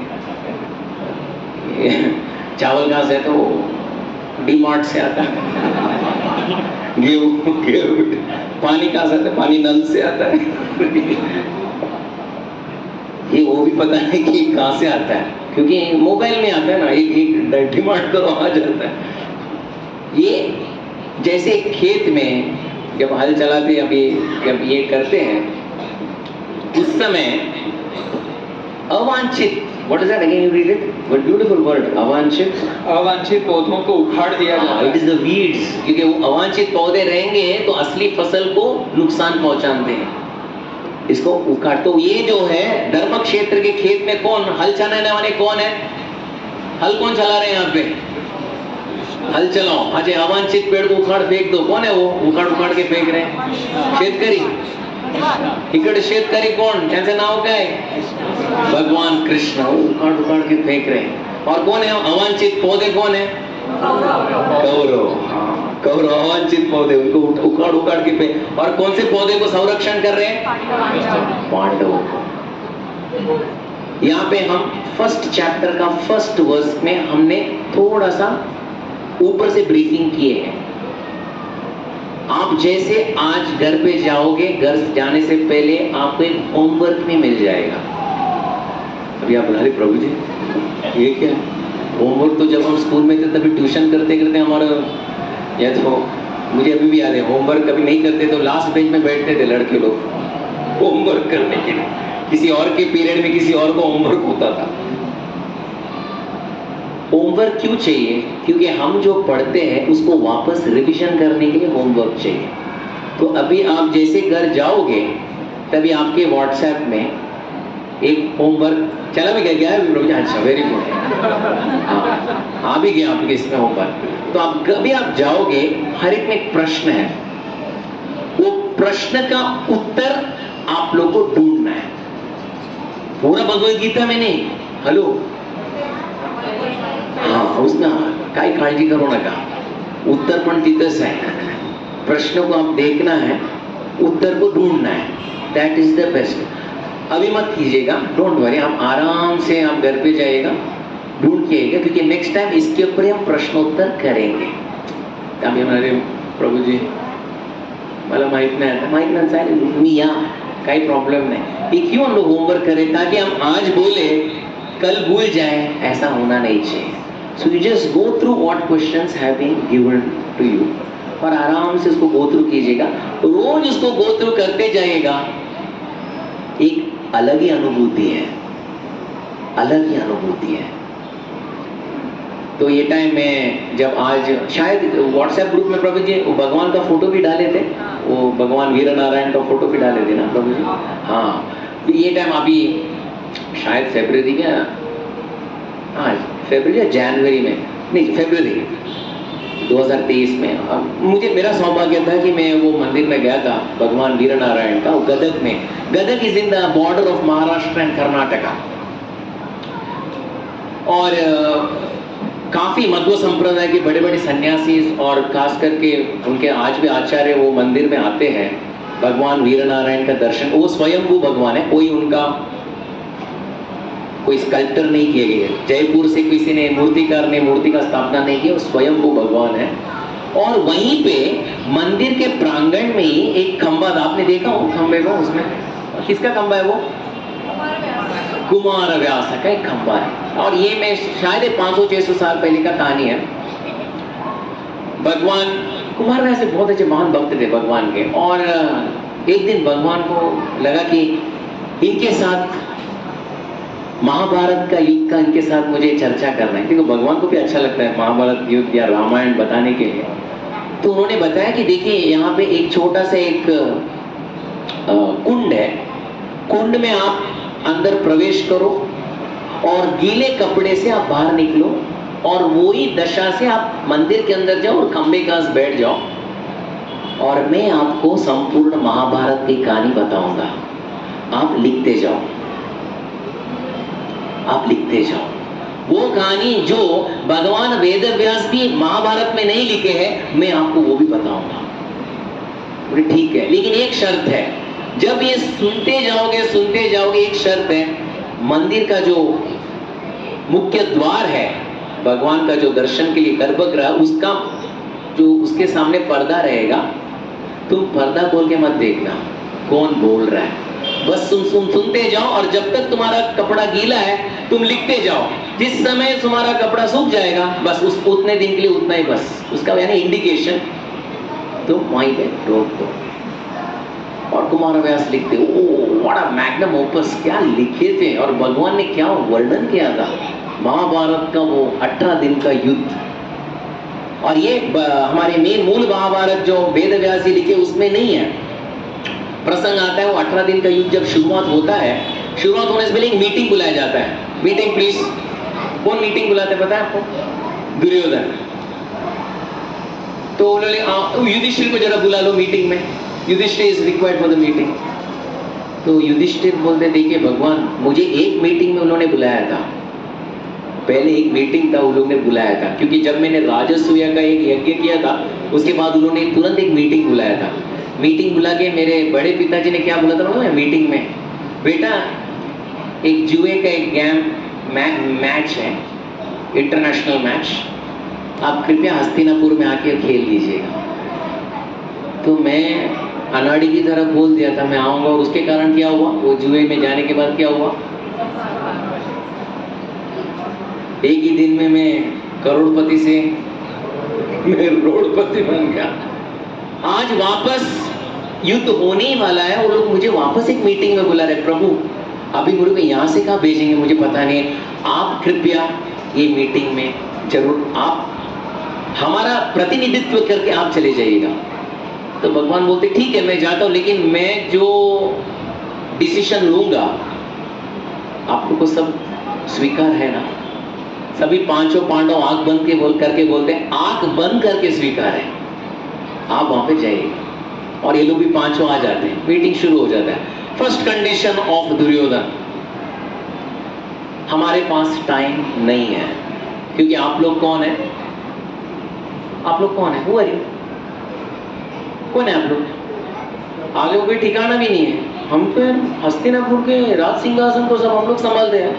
चावल कहाँ से है, तो डीमार्ट से आता है। गेहूं पानी कहाँ से आता है? पानी नल से आता है। ये वो भी पता नहीं कि कहाँ से आता है, क्योंकि मोबाइल में आता है ना, एक डिमांड करो आ जाता है। ये जैसे खेत में जब हल चलाते, अभी जब ये करते हैं, उस समय अवांछित, what is that again, you read it, what beautiful word, अवांछित।
अवांछित पौधों को उखाड़ दिया जाता है।
इट इज द वीड्स, क्योंकि वो अवांछित पौधे रहेंगे तो असली फसल को नुकसान पहुंचाते हैं, इसको उखाड़। तो ये जो है धर्म क्षेत्र के खेत में कौन हल चलाने वाले कौन है? हल कौन चला रहे हैं यहाँ पे? हल चलाओ। अच्छा, अवांछित पेड़ को उखाड़ फेंक दो, कौन है वो उखाड़ के फेंक रहे हैं? शेतकरी। इकड़ शेतकरी कौन? त्यांचं नाव काय? भगवान कृष्ण। उखाड़ के फेंक रहे हैं। और कौन है अवांछित पौधे? कौन है? कौरव। कौरव अवांछित पौधे, उनको उखाड़ के फेंक। और कौन से पौधे को संरक्षण कर रहे हैं? पांडवों को। यहाँ पे हम फर्स्ट चैप्टर का फर्स्ट वर्स में हमने थोड़ा सा ऊपर से ब्रीफिंग किए हैं। आप जैसे आज घर पे जाओगे, घर जाने से पहले आपको एक होमवर्क भी मिल जाएगा। अभी आप बोला, अरे प्रभु जी ये क्या होमवर्क? तो जब हम स्कूल में थे तभी ट्यूशन करते करते हमारा, या तो मुझे अभी भी याद है, होमवर्क कभी नहीं करते तो लास्ट बेंच में बैठते थे लड़के लोग होमवर्क करने के लिए। किसी और के पीरियड में किसी और को होमवर्क होता था। होमवर्क क्यों चाहिए? क्योंकि हम जो पढ़ते हैं उसको वापस रिवीजन करने के लिए होमवर्क चाहिए। तो अभी आप जैसे घर जाओगे तभी आपके व्हाट्सएप में एक होमवर्क चला भी गया है। अच्छा, वेरी गुड। हाँ, आ भी गया आपके इसमें होमवर्क। तो आप कभी आप जाओगे, हर एक में एक प्रश्न है, वो प्रश्न का उत्तर आप लोग को ढूंढना है। पूरा भगवद गीता में नहीं, हेलो, हाँ, उसमें काय काळजी करू नका, उत्तर पण तिथंच आहे। प्रश्न को आप देखना है, उत्तर को ढूंढना है, दैट इज द बेस्ट। अभी मत कीजिएगा, डोंट वरी, आप आराम से आप घर पे जाइएगा, ढूंढ के आइएगा, क्योंकि नेक्स्ट टाइम इसके ऊपर हम प्रश्नोत्तर करेंगे। अभी हमारे प्रभु जी मला माहित नाही, तुम्ही या, काही प्रॉब्लम नहीं। ये क्यों हम लोग होमवर्क करें? ताकि हम आज बोले कल भूल जाए, ऐसा होना नहीं चाहिए। So you just go through what questions have been given to you, और आराम से उसको go through कीजिएगा। रोज उसको go through करते जाइएगा, एक अलग ही अनुभूति है, अलग ही अनुभूति है। तो ये टाइम में जब आज शायद व्हाट्सएप ग्रुप में प्रभु जी वो भगवान का फोटो भी डाले थे, वो भगवान वीर नारायण का फोटो भी डाले थे ना प्रभु जी? हाँ, ये टाइम अभी शायद फरवरी में, हाँ फरवरी या जनवरी में, नहीं फरवरी 2023 में, मुझे मेरा सौभाग्य था कि मैं वो मंदिर में गया था भगवान वीर नारायण का, गदग में। Gadag is in the border of Maharashtra and Karnataka, और काफी मध्व संप्रदाय के बड़े बड़े सन्यासी और खास करके उनके आज भी आचार्य वो मंदिर में आते हैं भगवान वीर नारायण का दर्शन। वो स्वयंभू भगवान है, कोई उनका कोई स्कल्प्टर नहीं किए गए, जयपुर से किसी ने मूर्तिकार ने मूर्ति का स्थापना नहीं की, वो स्वयंभू भगवान है। और वहीं पे मंदिर के प्रांगण में ही एक खंबा था, आपने देखा हो खंबे को? उसमें किसका खंबा है वो? कुमार व्यास का एक खंबा है। और ये मैं शायद 500-600 साल पहले का कहानी है। भगवान कुमार व्यास बहुत अच्छे महान भक्त थे भगवान के, और एक दिन भगवान को लगा कि इनके साथ महाभारत का युद्ध का इनके साथ मुझे चर्चा करना है, क्योंकि भगवान को भी अच्छा लगता है महाभारत युद्ध या रामायण बताने के लिए। तो उन्होंने बताया कि देखिए यहाँ पे एक छोटा सा एक कुंड है, कुंड में आप अंदर प्रवेश करो और गीले कपड़े से आप बाहर निकलो, और वही दशा से आप मंदिर के अंदर जाओ और खंबे के पास बैठ जाओ, और मैं आपको संपूर्ण महाभारत की कहानी बताऊंगा। आप लिखते जाओ, आप लिखते जाओ। वो कहानी जो भगवान वेद व्यास भी महाभारत में नहीं लिखे हैं, मैं आपको वो भी बताऊंगा। बोले ठीक है, लेकिन एक शर्त है, जब ये सुनते जाओगे, एक शर्त है, मंदिर का जो मुख्य द्वार है, भगवान का जो दर्शन के लिए गर्भगृह, उसका जो उसके सामने पर्दा रहेगा, तुम पर्दा खोल के मत देखना कौन बोल रहा है, बस सुनते जाओ, और जब तक तुम्हारा कपड़ा गीला है तुम लिखते जाओ। जिस समय तुम्हारा कपड़ा सूख जाएगा, बस उस उतने दिन के लिए उतना ही, बस उसका यानी इंडिकेशन तुम वहीं पे रोक दो। और कुमार व्यास लिखते, oh what a magnum opus, क्या लिखे थे, और भगवान ने क्या वर्णन किया था महाभारत का, वो 18 दिन का युद्ध। और ये हमारे मेन मूल महाभारत जो वेद व्यास जी लिखे उसमें नहीं है, प्रसंग आता है वो 18 दिन का युद्ध जब शुरुआत होता है, शुरुआत होने से पहले एक मीटिंग बुलाया जाता है। मीटिंग प्लीज, कौन मीटिंग बुलाते हैं पता है आपको? दुर्योधन। तो उन्होंने युधिष्ठिर को जरा बुला लो मीटिंग में, Yudhishthira is required for the meeting. तो युधिष्ठिर बोलते, देखिए भगवान, मुझे एक मीटिंग में उन्होंने बुलाया था, पहले एक मीटिंग था उन लोगों ने बुलाया था, क्योंकि जब मैंने राजसूय का एक यज्ञ किया था उसके बाद उन्होंने तुरंत एक मीटिंग बुलाया था। मीटिंग बुला के मेरे बड़े पिताजी ने क्या बोला था मीटिंग में, बेटा एक जुए का एक गेम मैच है, इंटरनेशनल मैच, आप कृपया हस्तिनापुर में आके खेल लीजिएगा। तो मैं अनाड़ी की तरह बोल दिया था मैं आऊंगा, और उसके कारण क्या हुआ, वो जुए में जाने के बाद क्या हुआ, एक ही दिन में मैं करोड़पति से मैं रोडपति बन गया। आज वापस युद्ध होने ही वाला है, वो लोग मुझे वापस एक मीटिंग में बुला रहे, प्रभु अभी मुझे को यहाँ से कहाँ भेजेंगे मुझे पता नहीं, आप कृपया ये मीटिंग में जरूर आप हमारा प्रतिनिधित्व करके आप चले जाइएगा। तो भगवान बोलते ठीक है मैं जाता हूँ, लेकिन मैं जो डिसीजन लूंगा आप लोग को सब स्वीकार है ना? सभी पांचों पांडव आंख बंद के करके बोलते हैं आंख बंद करके स्वीकार है, आप वहां पे जाइए। और ये लोग भी पांचों आ जाते हैं, मीटिंग शुरू हो जाता है। फर्स्ट कंडीशन ऑफ दुर्योधन, हमारे पास टाइम नहीं है, क्योंकि आप लोग कौन है, आप लोग कौन है, वो है कौन है आप लोग, आगे कोई ठिकाना भी नहीं है। हम तो हस्तिनापुर के राज सिंहासन को सब हम लोग संभालते हैं,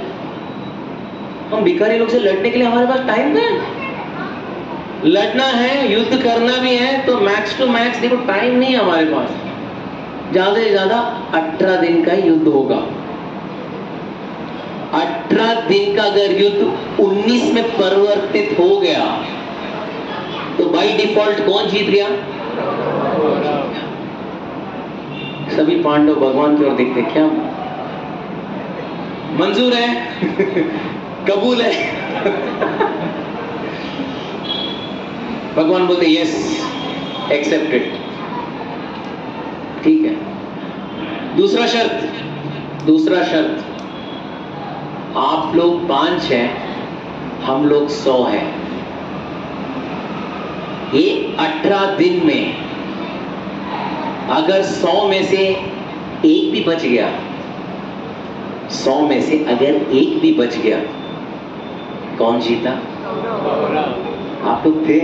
हम भिखारी लोग से लड़ने के लिए हमारे पास टाइम है, लड़ना है युद्ध करना भी है तो मैक्स टू मैक्स देखो टाइम नहीं है हमारे पास, ज्यादा से ज्यादा 18 दिन का युद्ध होगा। 18 दिन का अगर युद्ध 19 में परिवर्तित हो गया तो बाय डिफॉल्ट कौन जीत गया? सभी पांडव भगवान की ओर देखते, क्या मंजूर है कबूल है भगवान बोलते यस एक्सेप्टेड, ठीक है। दूसरा शर्त, आप लोग 5 हैं, हम लोग 100 हैं। ये 18 दिन में अगर 100 में से एक भी बच गया, 100 में से अगर एक भी बच गया, कौन जीता? आप लोग थे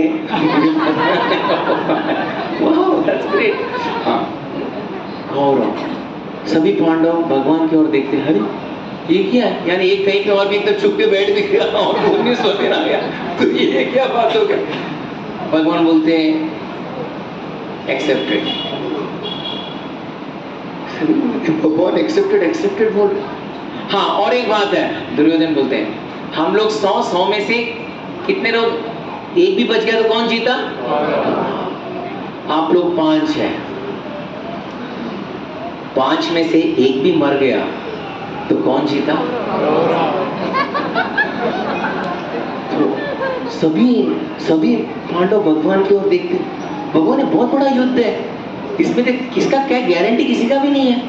वाह दैट्स ग्रेट। हाँ, कौरव, सभी पांडव भगवान की ओर देखते, अरे ये क्या है, यानी एक कहीं पे और भी एकदम चुप के बैठ भी गया और 19 दिन आ गया, तो ये क्या बात हो गई? भगवान बोलते हैं एक्सेप्टेड, भगवान एक्सेप्टेड बोल रहे। हाँ, और एक बात है, दुर्योधन बोलते हैं हम लोग 100 में से कितने लोग, एक भी बच गया तो कौन जीता? आप लोग 5 हैं, 5 में से एक भी मर गया तो कौन जीता? तो सभी पांडव भगवान की ओर देखते, भगवान ने बहुत बड़ा युद्ध है, इसमें तो किसका क्या गारंटी, किसी का भी नहीं है,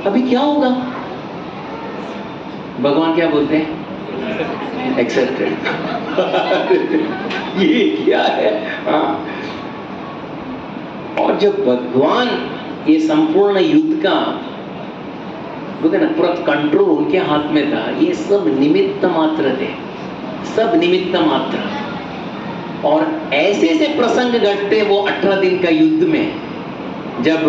अभी क्या होगा? भगवान क्या बोलते हैं? एक्सेप्टेड ये क्या है? हाँ। और जब भगवान ये संपूर्ण युद्ध का बोलते ना पूरा कंट्रोल उनके हाथ में था। ये सब निमित्त मात्र थे, सब निमित्त मात्र। और ऐसे ऐसे प्रसंग घटते वो 18 दिन का युद्ध में, जब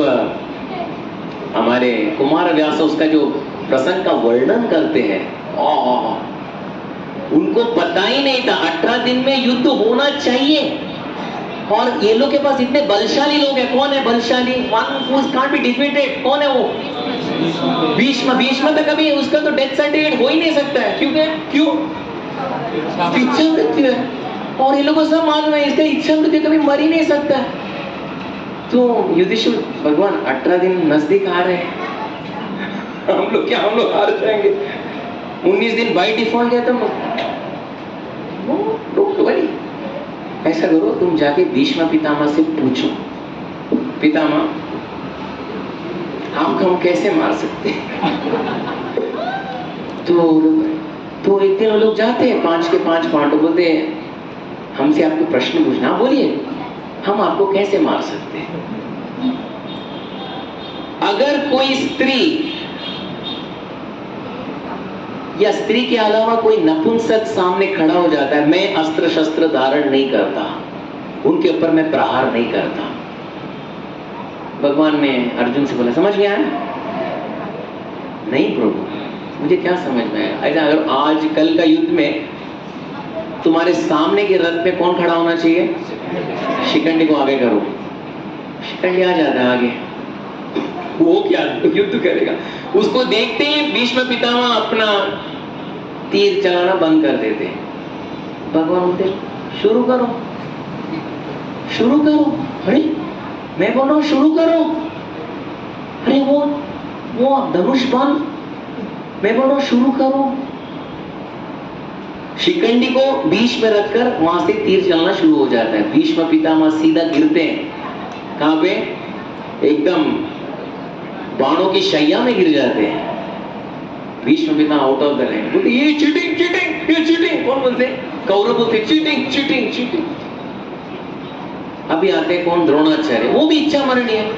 हमारे कुमार व्यास उसका जो प्रसंग का वर्णन करते हैं, उनको पता ही नहीं था 18 दिन में युद्ध होना चाहिए। और ये लोग के पास इतने बलशाली लोग हैं। कौन है बलशाली? One who can't be defeated. कौन है वो? भीष्म। भीष्म तक कभी उसका तो डेथ सर्टिफिकेट हो ही नहीं सकता है। क्यों? इच्छा मृत्यु है। और ये लोगों को सब मालूम है इसका इच्छा मृत्यु कभी मर ही नहीं सकता। तो युधिष्ठिर भगवान 18 दिन नजदीक आ रहे हैं, हम लोग हार जाएंगे। 19 दिन बाई डिफॉल्ट गया। तुम डोंट वरी, ऐसा करो तुम जाके भीष्म पितामह से पूछो, पितामह आपको हम कैसे मार सकते हैं? तो एक दिन वो लोग जाते हैं, 5 के 5 पांडव बोलते हैं हमसे आपको प्रश्न पूछना। बोलिए, हम आपको कैसे मार सकते हैं? अगर कोई स्त्री या स्त्री के अलावा कोई नपुंसक सामने खड़ा हो जाता है, मैं अस्त्र शस्त्र धारण नहीं करता, उनके ऊपर मैं प्रहार नहीं करता। भगवान ने अर्जुन से बोला, समझ गया है? नहीं प्रभु, मुझे क्या समझ में आया? ऐसा अगर आज कल का युद्ध में तुम्हारे सामने के रथ पे कौन खड़ा होना चाहिए? शिखंडी को आगे करो। शिखंडी आ जाता है आगे, वो क्या युद्ध करेगा? उसको देखते ही भीष्म पितामह अपना तीर चलाना बंद कर देते। भगवान बोलते शुरू करो। अरे मैं बोल रहा हूं शुरू करो। अरे वो धनुष बाण, मैं बोल रहा हूं शुरू करो। शिखंडी को बीच में रखकर वहां से तीर चलना शुरू हो जाता है। भीष्म पितामह सीधा गिरते हैं। कहां पे? एकदम बाणों की शैया में गिर जाते हैं। Bhishma Pitamah out of the line बोलते ये चीटिंग। कौन बोलते? कौरव बोलते चीटिंग। अभी आते कौन? द्रोणाचार्य। वो भी इच्छा मरनी है।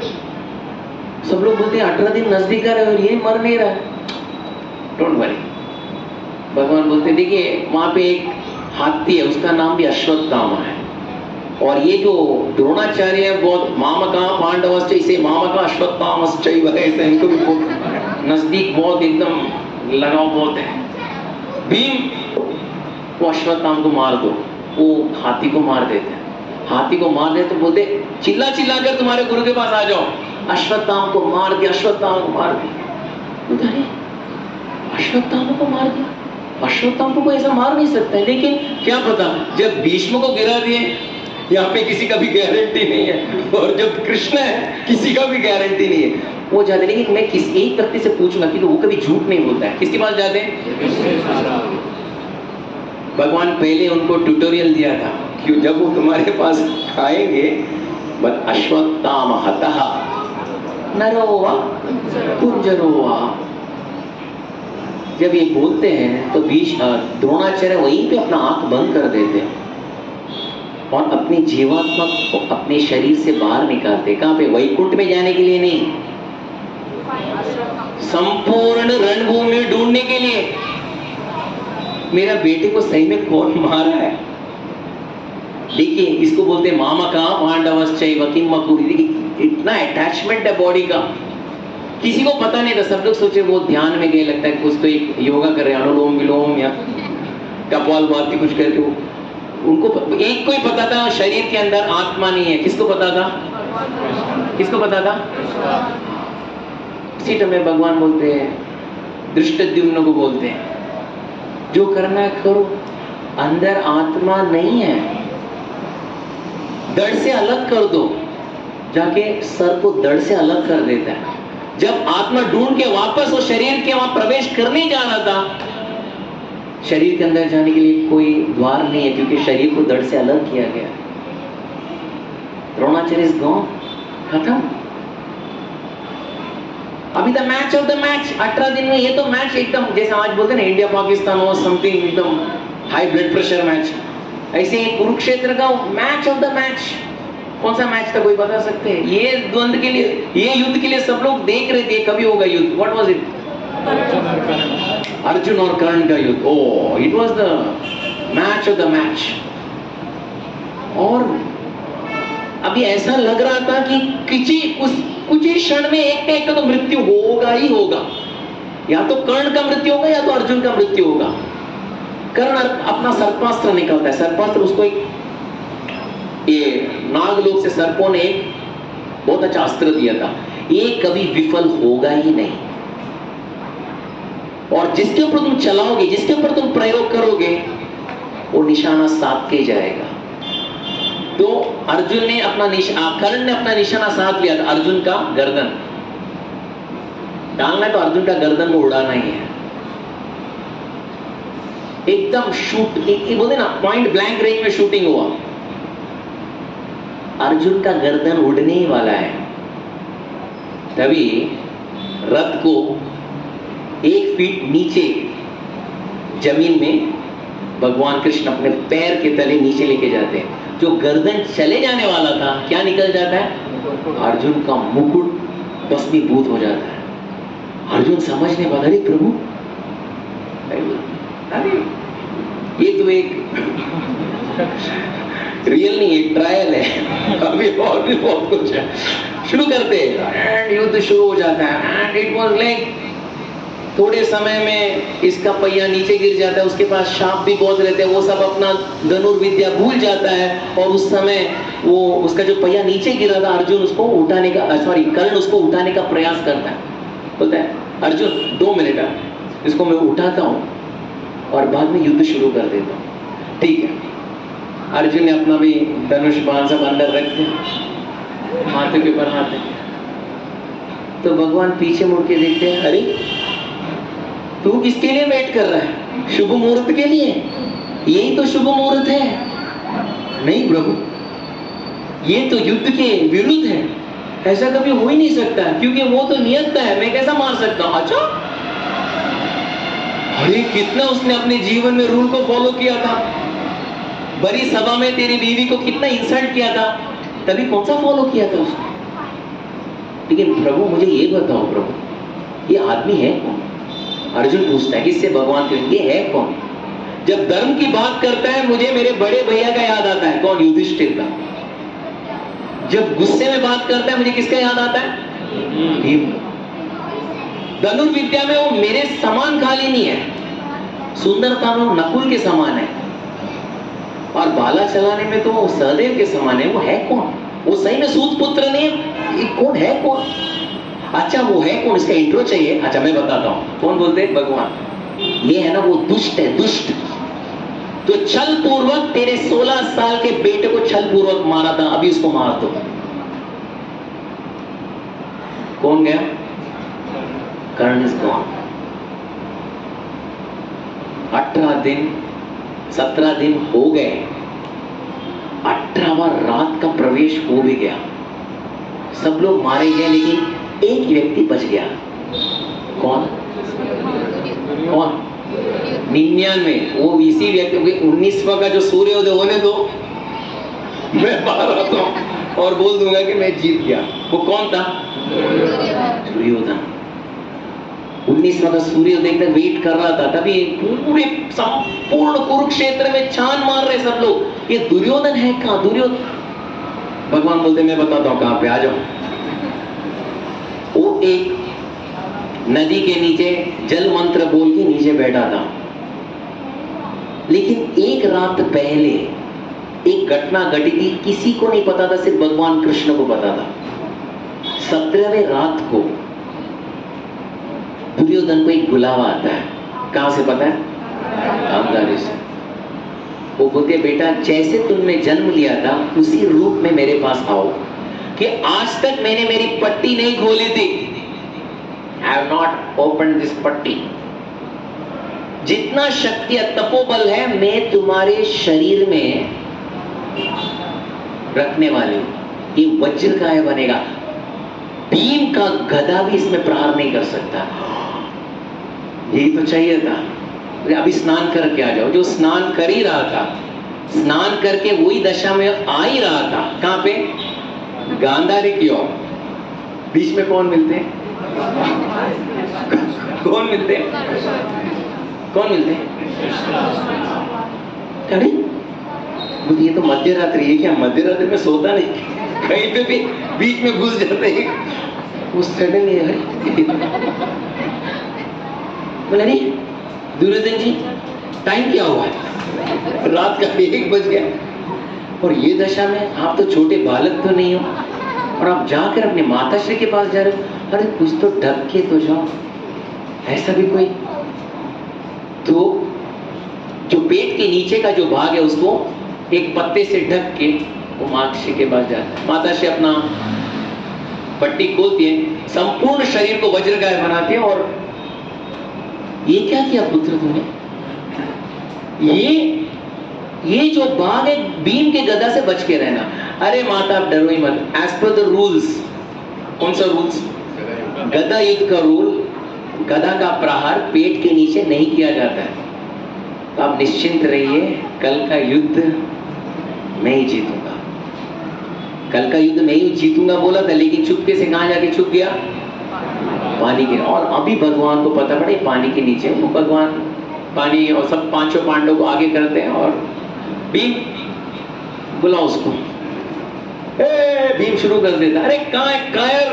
सब लोग बोलते 18 दिन नजदीक आ रहे और ये मर नहीं रहा। डोंट वरी, भगवान बोलते देखिए वहां पे एक हाथी है, उसका नाम भी अश्वत्थामा है। और ये जो द्रोणाचार्य है बहुत मामका पांडवश्च, इसे मामका अश्वत्थामश्च, ऐसे इनको भी बहुत नजदीक, बहुत एकदम लगाव बहुत है। भीम वो अश्वत्थामा को मार दो, वो हाथी को मार देते हैं। हाथी को मार दे तो बोलते चिल्ला कर तुम्हारे गुरु के पास आ जाओ। अश्वत्थामा को मार दिया। अश्वत्थामा को मार दिया। अश्वत्थामा को ऐसा मार नहीं सकता है। लेकिन क्या पता, जब भीष्म को गिरा दिए, यहाँ पे किसी का भी गारंटी नहीं है। और जब कृष्ण है, किसी का भी गारंटी नहीं है। वो जाते, लेकिन मैं किसी एक व्यक्ति से पूछूंगा क्योंकि वो कभी झूठ नहीं बोलता है। किसके पास जाते हैं? भगवान पहले उनको ट्यूटोरियल दिया था कि जब वो तुम्हारे पास आएंगे, बट अश्वत्थामा हतः नरो वा कुंजरो वा, जब ये बोलते हैं तो द्रोणाचार्य वहीं पे अपना आंख बंद कर देते हैं और अपनी जीवात्मा को अपने शरीर से बाहर निकालते। कहां पे? वैकुंठ में जाने के लिए नहीं, संपूर्ण रणभूमि में ढूंढने के लिए मेरा बेटे को सही में कौन मारा है। देखिए इसको बोलते मामका पांडवश्चैव किम मकुर्वते। देखिए इतना अटैचमेंट है बॉडी का, किसी को पता नहीं था। सब लोग सोचे वो ध्यान में गए, लगता है कुछ तो एक योगा कर रहे हैं, अनुलोम विलोम या कपालभाति कुछ करके। उनको एक को ही पता था शरीर के अंदर आत्मा नहीं है। किसको पता था? इसी समय भगवान बोलते हैं, दृष्टद्युम्न को बोलते हैं जो करना है करो, अंदर आत्मा नहीं है, दड़ से अलग कर दो। जाके सर को दड़ से अलग कर देता है। जब आत्मा ढूंढ के वापस वो शरीर के वहां प्रवेश करने जा रहा था, शरीर के अंदर जाने के लिए कोई द्वार नहीं है क्योंकि शरीर को दड़ से अलग किया गया। द्रोणाचार्य इज गॉन, खत्म। अभी the match of the match 18 दिन में। ये तो मैच एकदम जैसे आज बोलते हैं ना इंडिया पाकिस्तान हो समथिंग, एकदम हाई ब्लड प्रेशर मैच, ऐसे ही कुरुक्षेत्र का मैच ऑफ द मैच। कौन सा मैच था कोई बता सकते हैं? ये द्वंद्व के लिए, ये युद्ध के लिए सब लोग देख रहे थे कभी होगा युद्ध। What was it? अर्जुन और कर्ण का युद्ध, oh it was the match of the match. और अभी ऐसा लग रहा था कि कुछ ही क्षण में एक का तो मृत्यु होगा ही होगा, या तो कर्ण का मृत्यु होगा या तो अर्जुन का मृत्यु होगा। कर्ण अपना सर्पास्त्र निकलता है, सर्पास्त्र उसको एक ये नागलोक से सर्पों ने एक बहुत अच्छा अस्त्र दिया था, ये कभी विफल होगा ही नहीं। और जिसके ऊपर तुम चलाओगे, जिसके ऊपर तुम प्रयोग करोगे, वो निशाना साध के जाएगा। तो अर्जुन ने कर्ण ने अपना निशाना साध लिया था, अर्जुन का गर्दन डालना है, तो अर्जुन का गर्दन को उड़ाना ही है। एकदम शूट, बोलते ना पॉइंट ब्लैंक रेंज में शूटिंग हुआ। अर्जुन का गर्दन उड़ने ही वाला है, तभी रथ को 1 फीट नीचे जमीन में भगवान कृष्ण अपने पैर के तले नीचे लेके जाते हैं। जो गर्दन चले जाने वाला था, क्या निकल जाता है? अर्जुन का मुकुट भस्मीभूत हो जाता है। अर्जुन समझने वाला, अरे प्रभु, अरे ये तो एक रियल नहीं, एक ट्रायल है, अभी और भी बहुत कुछ है। शुरू करते एंड युद्ध शुरू हो जाता है। एंड इट वाज लाइक थोड़े समय में इसका पहिया नीचे गिर जाता है, उसके पास शाप भी बहुत रहते हैं, वो सब अपना धनुर्विद्या भूल जाता है। और उस समय वो उसका जो पहिया नीचे गिरा था, अर्जुन उसको उठाने का, कर्ण उसको उठाने का प्रयास करता है। बोलता है, अर्जुन 2 मिनट, इसको मैं उठाता हूं और बाद में युद्ध शुरू कर देता हूं। ठीक है। अर्जुन ने अपना भी धनुष बाण सब अंदर रख दिया, हाथों के ऊपर हाथ रखे। तो भगवान पीछे मुड़ के देखते हैं, अरे तू किसके लिए वेट कर रहा है? शुभ मुहूर्त के लिए? यही तो शुभ मुहूर्त है। नहीं प्रभु, ये तो युद्ध के विरुद्ध है, ऐसा कभी हो ही नहीं सकता, क्योंकि वो तो नियत है, मैं कैसा मार सकता हूं? अच्छा, अरे कितना उसने अपने जीवन में रूल को फॉलो किया था, बड़ी सभा में तेरी बीवी को कितना इंसल्ट किया था, तभी कौन सा फॉलो किया था उसने? लेकिन प्रभु मुझे ये बताओ प्रभु, ये आदमी है कौन? अर्जुन पूछता है, किससे? भगवान के, ये है कौन? जब धर्म की बात करता है, मुझे मेरे बड़े भैया का याद आता है। कौन? युधिष्ठिर का। जब गुस्से में बात करता है, मुझे किसका याद आता है? भीम। धनुर्विद्या में वो मेरे समान खाली नहीं है, सुंदरता में वो नकुल के समान है, और बाला चलाने में तो वो सहदेव के समान है। वो है कौन? वो सही में सूत पुत्र नहीं है, ये कौन है? कौन? अच्छा वो है कौन? इसका इंट्रो चाहिए। अच्छा मैं बताता हूं। कौन बोलते हैं? भगवान। ये है ना वो दुष्ट है, दुष्ट, जो छल पूर्वक तेरे 16 साल के बेटे को छल पूर्वक मारा था, अभी उसको मार दो। कौन गया? कर्ण इज गॉन। 18 दिन 17 दिन हो गए, 18वां रात का प्रवेश हो भी गया, सब लोग मारे गए, लेकिन एक व्यक्ति बच गया। कौन? कौन? 99। वो इसी व्यक्ति, 19वां का जो सूर्योदय होने दो, मैं बाहर आता हूं और बोल दूंगा कि मैं जीत गया। वो कौन था? दुर्योधन। 19वां का सूर्योदय तक वेट कर रहा था, तभी पूरे संपूर्ण कुरुक्षेत्र में छान मार रहे सब लोग, ये दुर्योधन है कहां? दुर्योधन। भगवान बोलते, मैं बताता हूं कहां पे, आ जाओ। वो एक नदी के नीचे जल मंत्र बोल के नीचे बैठा था, लेकिन एक रात पहले एक घटना घटी थी, किसी को नहीं पता था, सिर्फ भगवान कृष्ण को पता था। 17वें रात को दुर्योधन को एक बुलावा आता है। कहां से पता है? गांधारी से। वो बोलते, बेटा जैसे तुमने जन्म लिया था उसी रूप में मेरे पास आओ, कि आज तक मैंने मेरी पट्टी नहीं खोली थी। I have not opened this पट्टी। जितना शक्ति तपोबल है मैं तुम्हारे शरीर में रखने वाली हूं। ये वज्र का है बनेगा, भीम का गदा भी इसमें प्रहार नहीं कर सकता। यही तो चाहिए था। अभी स्नान करके आ जाओ। जो स्नान कर ही रहा था, स्नान करके वही दशा में आ ही रहा था। कहां पे? गांधारी की ओर। बीच में कौन मिलते हैं? कौन मिलते हैं? कौन मिलते हैं? अरे मुझे ये तो मध्य रात्रि है क्या? मध्य रात्रि में सोता नहीं, कहीं पे भी बीच में घुस जाते हैं वो सडनली। बोला नहीं दुर्योधन जी टाइम क्या हुआ है? रात का 1 बज गया और ये दशा में आप तो छोटे बालक तो नहीं हो और आप जाकर अपने माताश्री के पास जा रहे हो। अरे कुछ तो ढक के तो जाओ, ऐसा भी कोई? तो जो पेट के नीचे का जो भाग है उसको एक पत्ते से ढक के वो माताश्री के पास जाता है। माताश्री अपना पट्टी खोलती है, संपूर्ण शरीर को वज्रगाय बनाती है और ये क्या किया पुत्र तुमने? ये जो भाग है भीम के गदा से बच के रहना। अरे माता आप डरो ही मत, एज पर द रूल्स। कौन सा रूल्स? गदा युद्ध का रूल, गदा का प्रहार पेट के नीचे नहीं किया जाता है। तो आप निश्चिंत रहिए, कल का युद्ध मैं ही जीतूंगा। कल का युद्ध मैं ही जीतूंगा बोला था, लेकिन चुपके से कहां जाके छुप गया? पानी के। और अभी भगवान को पता पड़े पानी के नीचे, वो भगवान पानी और सब 5 पांडवों को आगे करते हैं और भीम बुलाओ उसको। भीम शुरू कर देता, अरे कहां है कायर?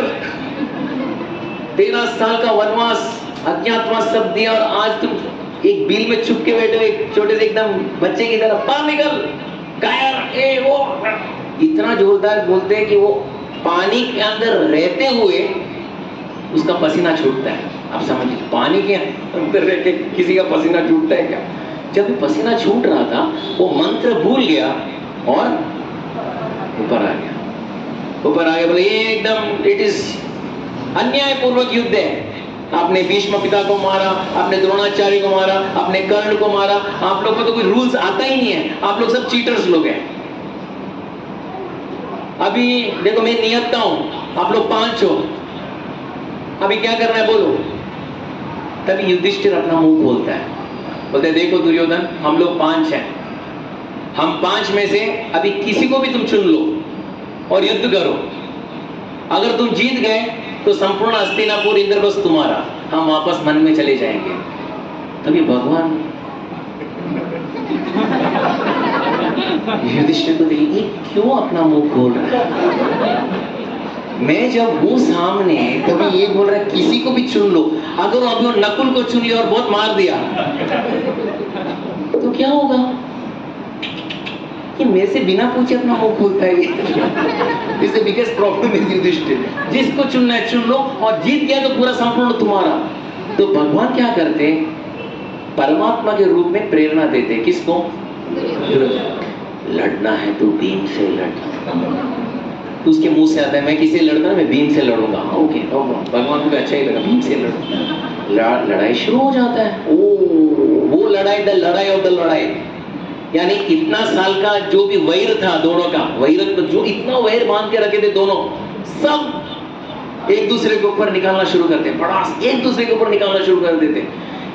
13 साल का वनवास अज्ञातवास सब दिया और आज तुम एक बिल में छुप के बैठे हो, एक छोटे से एकदम बच्चे की तरह। बाहर निकल कायर। वो इतना जोरदार बोलते हैं कि वो पानी के अंदर रहते हुए उसका पसीना छूटता है। आप समझिए, पानी के अंदर रह के किसी का पसीना छूटता है क्या? जब पसीना छूट रहा था वो मंत्र भूल गया और ऊपर आ गया। बोले ये एकदम इट इज अन्यायपूर्वक युद्ध है। आपने भीष्म पिता को मारा, आपने द्रोणाचार्य को मारा, आपने कर्ण को मारा। आप लोगों को तो कोई रूल्स आता ही नहीं है, आप लोग सब चीटर्स लोग हैं। अभी देखो मैं नियतता हूं, आप लोग 5 हो, अभी क्या करना है बोलो? तभी युधिष्ठिर अपना मुंह खोलता है, बोलते देखो दुर्योधन, हम लोग 5 हैं, हम 5 में से अभी किसी को भी तुम चुन लो और युद्ध करो। अगर तुम जीत गए तो संपूर्ण हस्तिनापुर इंद्रप्रस्थ तुम्हारा, हम वापस मन में चले जाएंगे। तभी भगवान युधिष्ठिर को देखिए क्यों अपना मुंह खोल रहा है। मैं जब हूं सामने तभी ये बोल रहा है किसी को भी चुन लो। अगर अभी वो नकुल को चुन लिया और बहुत मार दिया तो क्या होगा? कि मेरे से बिना पूछे अपना मुंह खोलता है। This is the biggest problem with Yudhishthir. जिसको चुनना है चुन लो और जीत गया तो पूरा संपूर्ण तुम्हारा। तो भगवान क्या करते? परमात्मा के रूप में प्रेरणा देते। किसको? लड़ना है तो भीम से लड़। तो उसके मुंह से आता है मैं किसी लड़ना, मैं भीम से लड़ूंगा। ओके भगवान को अच्छा ही लगा, भीम से लड़ूंगा। लड़ाई शुरू हो जाता है। ओ वो लड़ाई द लड़ाई ऑफ द लड़ाई, यानी इतना साल का जो भी वैर था दोनों का, वैरत्व जो इतना वैर बांध के रखे थे दोनों, सब एक दूसरे के ऊपर निकालना शुरू करते, पड़ास एक दूसरे के ऊपर निकालना शुरू कर देते।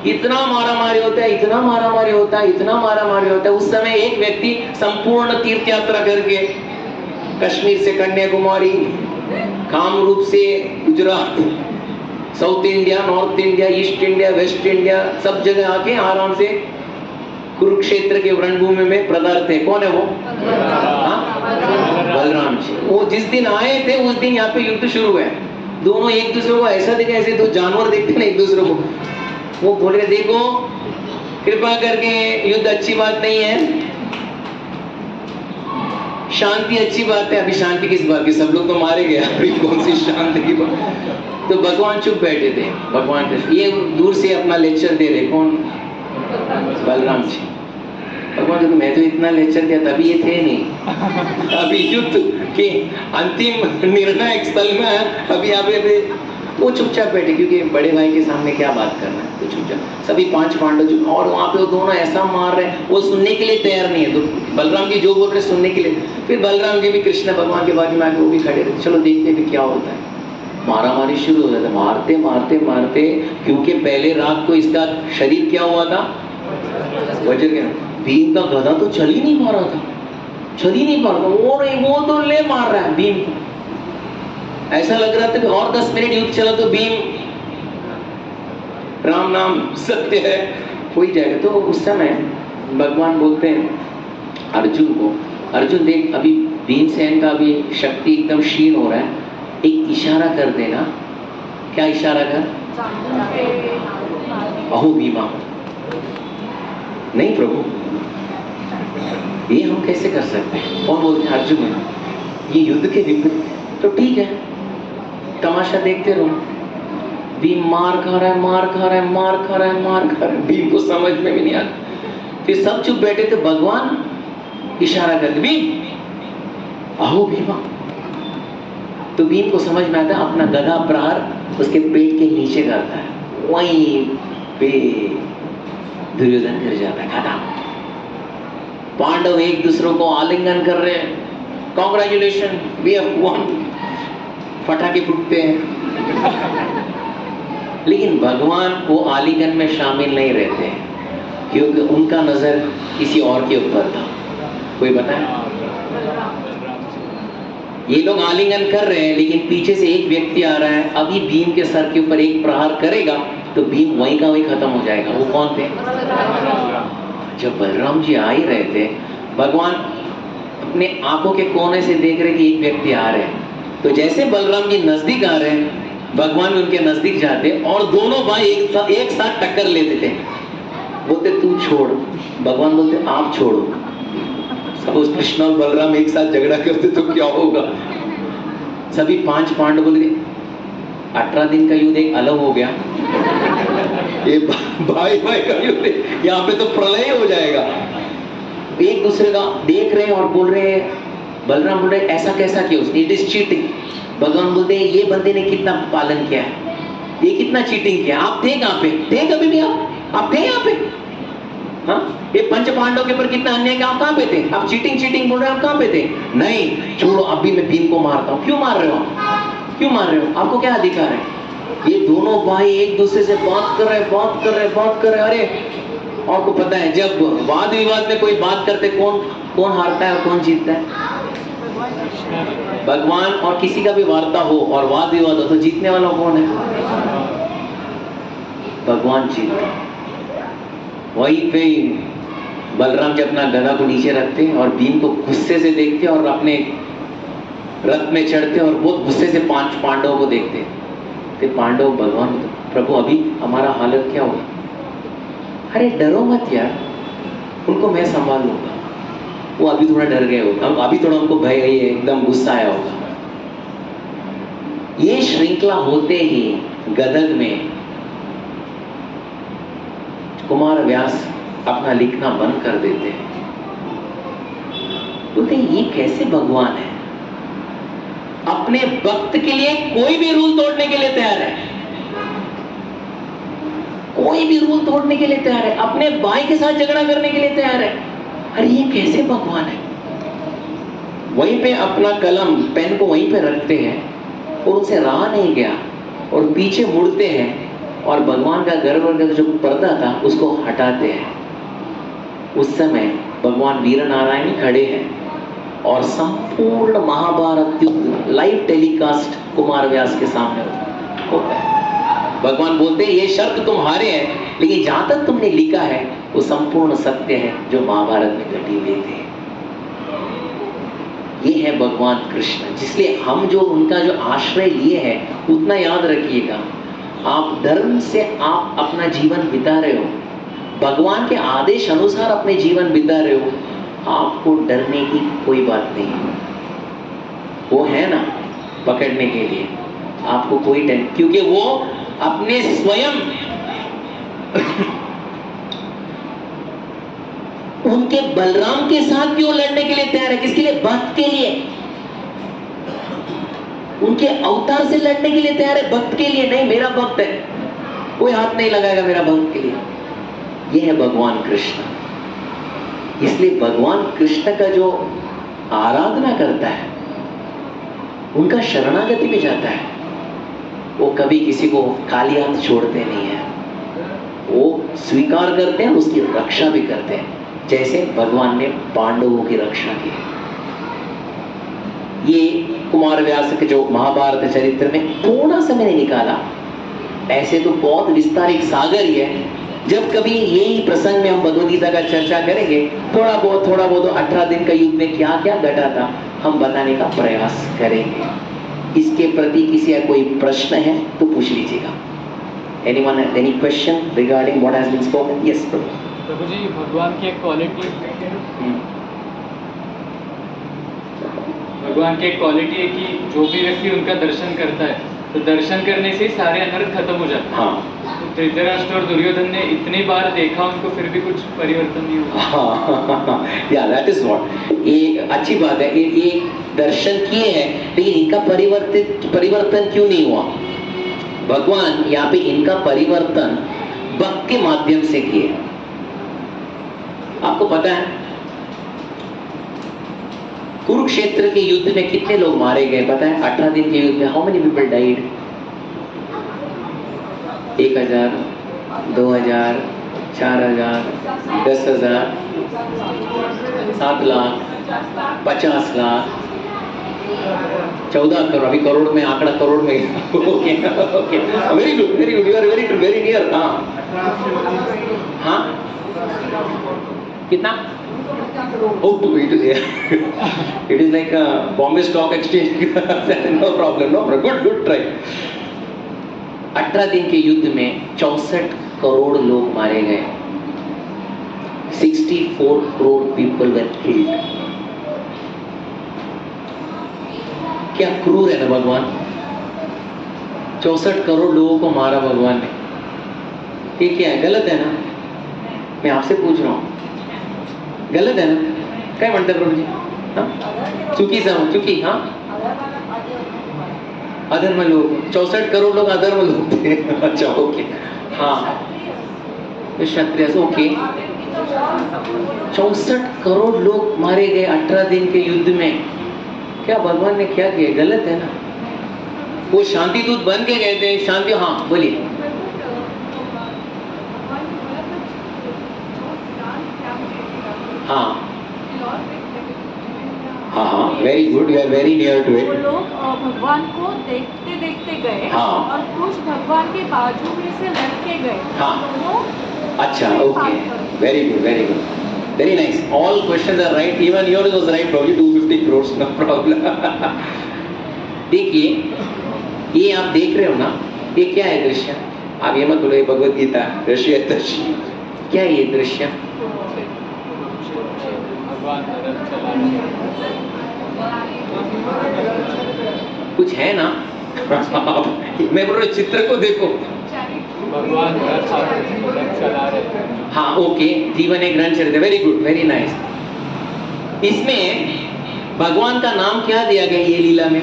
इतना मारा मारी होता है, इतना मारा मारी होता है, इतना मारा मारी होता है। उस समय एक व्यक्ति संपूर्ण तीर्थ यात्रा करके कश्मीर से कन्याकुमारी, कामरूप से Gujarat, south India, north India, east India, waste India, सब जगह आके आराम से कुरुक्षेत्र के रणभूमि में पदार्थ थे। कौन है वो? बलराम जी। वो जिस दिन आए थे उस दिन यहाँ पे युद्ध शुरू हुआ। दोनों एक दूसरे को ऐसा देखे, ऐसे दो जानवर देखते ना एक दूसरे को। वो बोल रहे देखो कृपा करके युद्ध अच्छी बात नहीं है, शांति अच्छी बात है। अभी शांति किस बात की? सब लोग तो मारे गए, अभी कौन सी शांति की बात? तो भगवान चुप बैठे थे। भगवान ये दूर से अपना लेक्चर दे रहे। कौन? बलराम जी। भगवान जी मैं तो इतना लेक्चर दिया तभी ये थे नहीं, अभी युद्ध के अंतिम निर्णायक स्थल में है, अभी यहाँ पे वो चुपचाप बैठे क्योंकि बड़े भाई के सामने क्या बात करना है, तो चुपचाप। सभी 5 पांडव चुप, और वहां पे वो दोनों ऐसा मार रहे हैं, वो सुनने के लिए तैयार नहीं है। तो बलराम जी जो बोल रहे सुनने के लिए, फिर बलराम जी भी कृष्ण भगवान के बाजू में आके वो भी खड़े रहे। चलो देखते भी क्या होता है। मारा मारी शुरू हो जाता, मारते मारते मारते, क्योंकि पहले रात को इसका शरीर क्या हुआ था? वज्र गया। भीम का गदा तो चल ही नहीं पा रहा था, चल ही नहीं पा रहा था। वो तो ले मार रहा है भीम को। ऐसा लग रहा था कि और 10 मिनट युद्ध चला तो भीम राम नाम सत्य है, हो ही जाएगा। तो उस समय भगवान बोलते हैं अर्जुन को, अर्जुन देख अभी भीमसेन का भी शक्ति एकदम क्षीण हो रहा है, एक इशारा कर देना। क्या इशारा कर? अहो भीमा। नहीं प्रभु, ये हम कैसे कर सकते हैं? कौन बोलते हैं? अर्जुन है, ये युद्ध के विपरीत। तो ठीक है, तमाशा देखते रहो। भीम मार खा रहा है, मार खा रहा है, मार खा रहा है, मार खा रहा है, भीम को समझ में भी नहीं आता। फिर सब चुप बैठे थे, भगवान इशारा करते, भीम आओ भीमा। तो भीम को समझ में आता, अपना गदा प्रहार उसके पेट के नीचे करता है, वहीं पे दुर्योधन गिर जाता है, खत्म। पांडव एक दूसरों को आलिंगन कर रहे हैं, कॉन्ग्रेचुलेशन वी हैव वन, पटाखे फूटते हैं। लेकिन भगवान वो आलिंगन में शामिल नहीं रहते हैं, क्योंकि उनका नजर किसी और के ऊपर था। कोई बताए? ये लोग आलिंगन कर रहे हैं, लेकिन पीछे से एक व्यक्ति आ रहा है, अभी भीम के सर के ऊपर एक प्रहार करेगा तो भीम वहीं का वहीं खत्म हो जाएगा। वो कौन थे? जब बलराम जी आ ही रहे थे, भगवान अपने आंखों के कोने से देख रहे कि एक व्यक्ति आ रहे हैं, तो जैसे बलराम जी नजदीक आ रहे हैं, भगवान भी उनके नजदीक जाते और दोनों भाई एक साथ टक्कर लेते थे। बोलते तू छोड़, भगवान बोलते आप छोड़ो। सपोज कृष्ण और बलराम एक साथ झगड़ा करते तो क्या होगा? सभी 5 पांडव बोले 18 दिन का युद्ध एक अलग हो गया, ये भाई भाई का युद्ध, यहाँ पे तो प्रलय हो जाएगा। एक दूसरे का देख रहे हैं और बोल रहे हैं, बलराम बोल रहे ऐसा कैसा किया उसने, इट इज चीटिंग। भगवान बोलते हैं ये बंदे ने कितना पालन किया, ये कितना चीटिंग किया। आप थे कहाँ पे? थे कभी भी? आप थे यहाँ पे? हाँ, ये पंच पांडव के ऊपर कितना अन्याय किया, आप कहाँ पे थे? आप चीटिंग बोल रहे हैं, आप कहाँ पे थे? नहीं छोड़ो, अभी मैं भीम को मारता हूँ। क्यों मार रहे हो? क्यों मार रहे हो? आपको क्या अधिकार है? ये दोनों भाई एक दूसरे से बात कर रहे। अरे आपको पता है, जब वाद विवाद में कोई बात करते, कौन हारता है और कौन जीतता है? भगवान और किसी का भी वार्ता हो और वाद विवाद हो तो जीतने वाला कौन है? भगवान जीतते। वहीं पे बलराम जी अपना गदा को नीचे रखते और भीम को गुस्से से देखते और अपने रथ में चढ़ते और बहुत गुस्से से 5 पांडवों को देखते। फिर पांडव भगवान प्रभु अभी हमारा हालत क्या होगा? अरे डरो मत यार, उनको मैं संभाल लूंगा। वो अभी थोड़ा डर गए होगा, अभी थोड़ा उनको भय है, एकदम गुस्सा आया होगा। ये श्रृंखला होते ही गदग में कुमार व्यास अपना लिखना बंद कर देते हैं। बोलते ये कैसे भगवान है, अपने भक्त के लिए कोई भी रूल तोड़ने के लिए तैयार है, कोई भी रूल तोड़ने के लिए तैयार है, अपने भाई के साथ झगड़ा करने के लिए तैयार है। अरे ये कैसे भगवान है? वहीं पे अपना कलम पेन को वहीं पे रखते हैं और उनसे रहा नहीं गया और पीछे मुड़ते हैं और भगवान का गर्भ का जो पर्दा था उसको हटाते हैं। उस समय भगवान वीर नारायण खड़े हैं और संपूर्ण महाभारत युद्ध लाइव टेलीकास्ट कुमार व्यास के सामने होता है। भगवान बोलते हैं ये शर्त तुम हारे हैं, लेकिन जहां तक तुमने लिखा है वो संपूर्ण सत्य है जो महाभारत में घटी हुई थी। ये है भगवान कृष्ण, जिसलिए हम जो उनका जो आश्रय लिए हैं उतना याद रखिएगा। आप धर्म से आप अपना जीवन बिता रहे हो, भगवान के आदेश अनुसार अपने जीवन बिता रहे हो, आपको डरने की कोई बात नहीं है। वो है ना पकड़ने के लिए, आपको कोई टेंशन, क्योंकि वो अपने स्वयं उनके बलराम के साथ क्यों लड़ने के लिए तैयार है? किसके लिए? भक्त के लिए। उनके अवतार से लड़ने के लिए तैयार है, भक्त के लिए नहीं। मेरा भक्त है, कोई हाथ नहीं लगाएगा मेरा भक्त के लिए। यह है भगवान कृष्ण। इसलिए भगवान कृष्ण का जो आराधना करता है, उनका शरणागति में जाता है, वो कभी किसी को खाली हाथ छोड़ते नहीं है। वो स्वीकार करते हैं, उसकी रक्षा भी करते हैं, जैसे भगवान ने पांडवों की रक्षा की। ये कुमार व्यास के जो महाभारत चरित्र में थोड़ा सा मैंने निकाला, ऐसे तो बहुत विस्तारित सागर ही है। जब कभी यही प्रसंग में हम भगवद गीता का चर्चा करेंगे, थोड़ा बहुत 18 दिन का युद्ध में क्या क्या घटा था हम बताने का प्रयास करेंगे। इसके प्रति किसी का कोई प्रश्न है तो पूछ लीजिएगा। Anyone has any question regarding what has been spoken? Yes, Prabhu.
प्रभु जी, भगवान की एक क्वालिटी भगवान की एक क्वालिटी है कि जो भी व्यक्ति उनका दर्शन करता है तो दर्शन करने से ही सारे अनर्थ खत्म हो जाते हैं।
हाँ
तो धृतराष्ट्र और दुर्योधन ने इतनी बार देखा, उनको फिर भी कुछ परिवर्तन नहीं हुआ।
या दैट इज व्हाट, ये अच्छी बात है। ये दर्शन किए हैं लेकिन इनका परिवर्तन क्यों नहीं हुआ? भगवान यहाँ पे इनका परिवर्तन भक्त के माध्यम से किए। आपको पता है कुरुक्षेत्र के युद्ध में कितने लोग मारे गए पता है? 18 दिन के युद्ध में how many people died? 1000, 2000, 4000, 10,000, 7 lakh, 50 lakh, 14 crore. अभी करोड़ में आंकड़ा करोड़ में okay okay, very good you are very near. हाँ कितना? Oh, it is like a Bombay Stock Exchange. No problem. Good try. 18 दिन के युद्ध में 64 करोड़ लोग मारे गए। 64 करोड़ people were killed. क्या क्रूर है ना भगवान। 64 करोड़ लोगों को मारा भगवान ने। ये क्या है? गलत है ना? मैं आपसे पूछ रहा हूँ, गलत है ना? क्या म्हणतात प्रभु जी? चुकी हाँ अधर्म लोग। 64 करोड़ लोग अधर्म लोग थे। अच्छा ओके, हाँ क्षत्रिय ओके। 64 करोड़ लोग मारे गए 18 दिन के युद्ध में। क्या भगवान ने क्या किया? गलत है ना? वो शांति दूत बन के गए थे। शांति, हाँ बोलिए। हाँ हाँ very good, you are very near to it.
वो लोग भगवान को देखते देखते गए।
हाँ।
और कुछ भगवान के बाजू में से लटके गए।
हाँ।
दोनों
अच्छा okay, very good very nice. All questions are right, even yours was right probably. 250 crore no problem. देखिए ये आप देख रहे हो ना, ये क्या है दृश्य? आप ये मत बोलो ये भगवद गीता दृश्य है। दृश्य क्या है? ये दृश्य
भगवान रथ चला रहे
कुछ है ना? मैं बोल रहा हूँ चित्र को देखो।
भगवान रथ चला रहे।
हाँ ओके, जीवन एक रन चलते। Very good very nice. इसमें भगवान का नाम क्या दिया गया ये लीला में?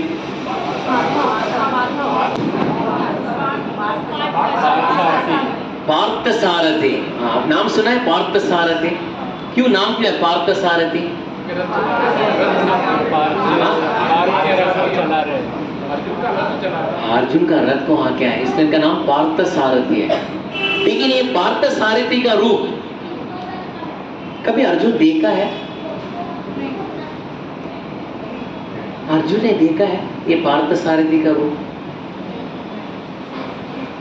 पार्थ सारथी। हाँ नाम सुना है पार्थ सारथी? क्यों नाम क्या है पार्थ सारथी? अर्जुन का रथ को हाँ क्या है, इसलिए इनका नाम पार्थ सारथी है। लेकिन ये पार्थ सारथी का रूप कभी अर्जुन देखा है? अर्जुन ने देखा है ये पार्थ सारथी का रूप?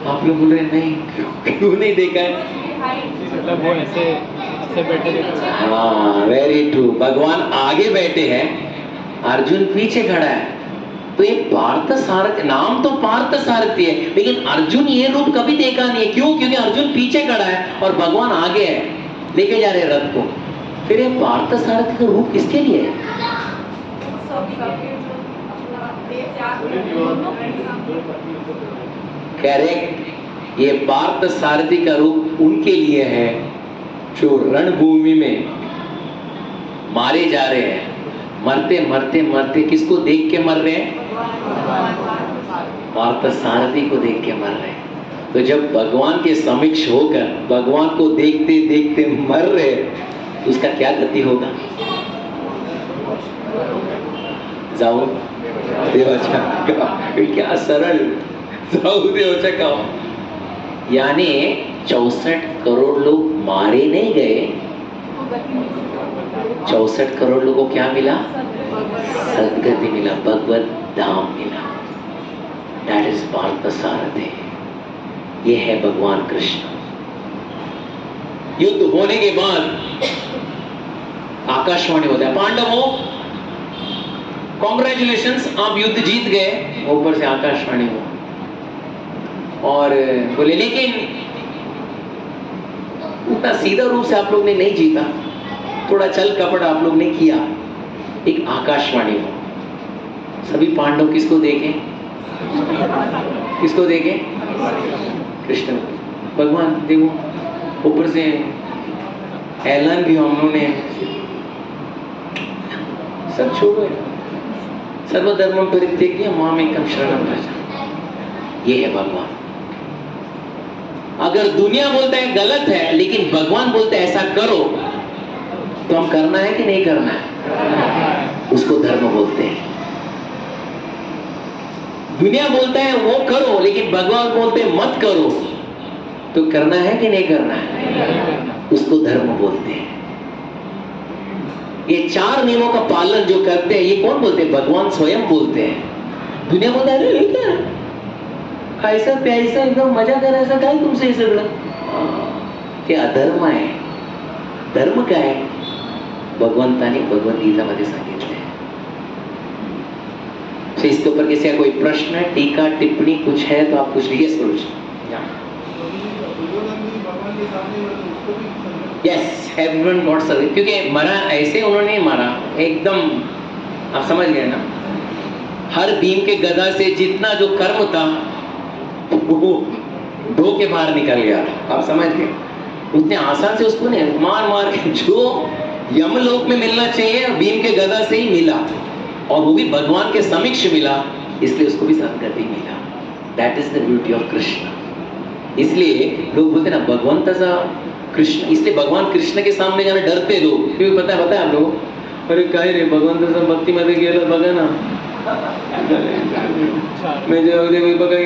आप लोग बोल रहे नहीं, क्यों नहीं देखा है?
मतलब वो ऐसे बैठे थे।
हाँ वेरी ट्रू। भगवान आगे बैठे हैं, अर्जुन पीछे खड़ा है। तो ये पार्थ सारथी, नाम तो पार्थ सारथी है लेकिन अर्जुन ये रूप कभी देखा नहीं है। क्यों? क्योंकि अर्जुन पीछे खड़ा है और भगवान आगे है, लेके जा रहे हैं रथ को। फिर ये पार्थ सारथी का रूप किसके लिए है? करेक्ट, ये पार्थ सारथी का रूप उनके लिए है जो रणभूमि में मारे जा रहे हैं। मरते मरते मरते किसको देख के मर रहे हैं? पार्थ सारथी को देख के मर रहे हैं। तो जब भगवान के समक्ष होकर भगवान को देखते देखते मर रहे हैं तो उसका क्या गति होगा? जाओ देवाच्या गाव। क्या सरल, जाओ देवाच्या गाव। यानी 64 करोड़ लोग मारे नहीं गए, 64 करोड़ लोगों को क्या मिला? सदगति मिला, भगवत धाम मिला। दैट इज पार्थ सारथी। ये है भगवान कृष्ण। युद्ध होने के बाद आकाशवाणी होता है, पांडवों कॉन्ग्रेचुलेशंस, आप युद्ध जीत गए। ऊपर से आकाशवाणी हो और बोले लेकिन उतना सीधा रूप से आप लोग ने नहीं जीता, थोड़ा छल कपट आप लोग ने किया। एक आकाशवाणी हो, सभी पांडव किसको देखें, किसको देखें? कृष्ण को। भगवान देखो ऊपर से ऐलान भी हम लोगों ने सब छोड़ो, सर्वधर्म परित्यज्य मामेकं शरणं व्रज। ये है भगवान। अगर दुनिया बोलता है गलत है लेकिन भगवान बोलते हैं ऐसा करो, तो हम करना है कि नहीं करना है? उसको धर्म बोलते हैं। दुनिया बोलता है वो करो लेकिन भगवान बोलते हैं मत करो, तो करना है कि नहीं करना है? उसको धर्म बोलते हैं। ये 4 नियमों का पालन जो करते हैं, ये कौन बोलते हैं? भगवान स्वयं बोलते हैं। दुनिया बोलता है अरे क्या ऐसा प्यासा एकदम मजा कर, ऐसा काय तुमसे हे सगळं? हे अधर्म आहे। धर्म काय आहे? भगवंताने भगवद्गीतामध्ये सांगितलं है। तो इसके ऊपर किसी का कोई प्रश्न, टीका, टिप्पणी कुछ है तो आप कुछ लिखिए। यस, एवरीवन गॉट सर्विस, क्योंकि मरा ऐसे उन्होंने मारा एकदम, आप समझ गए ना? हर भीम के गदा से जितना जो कर्म था वो ढो के बाहर निकल गया, आप समझ गए? उतने आसान से उसको ने मार मार के जो यमलोक में मिलना चाहिए भीम के गदा से ही मिला, और वो भी भगवान के समक्ष मिला, इसलिए उसको भी सदगति मिला। That is the beauty of Krishna. इसलिए लोग बोलते ना भगवंताचा कृष्ण, इसलिए भगवान कृष्ण के सामने जाना डरते लोग, क्योंकि पता है आप लोगों, अरे काय रे भगवंताचा भक्तीमध्ये गेलं बघा ना, म्हणजे बघा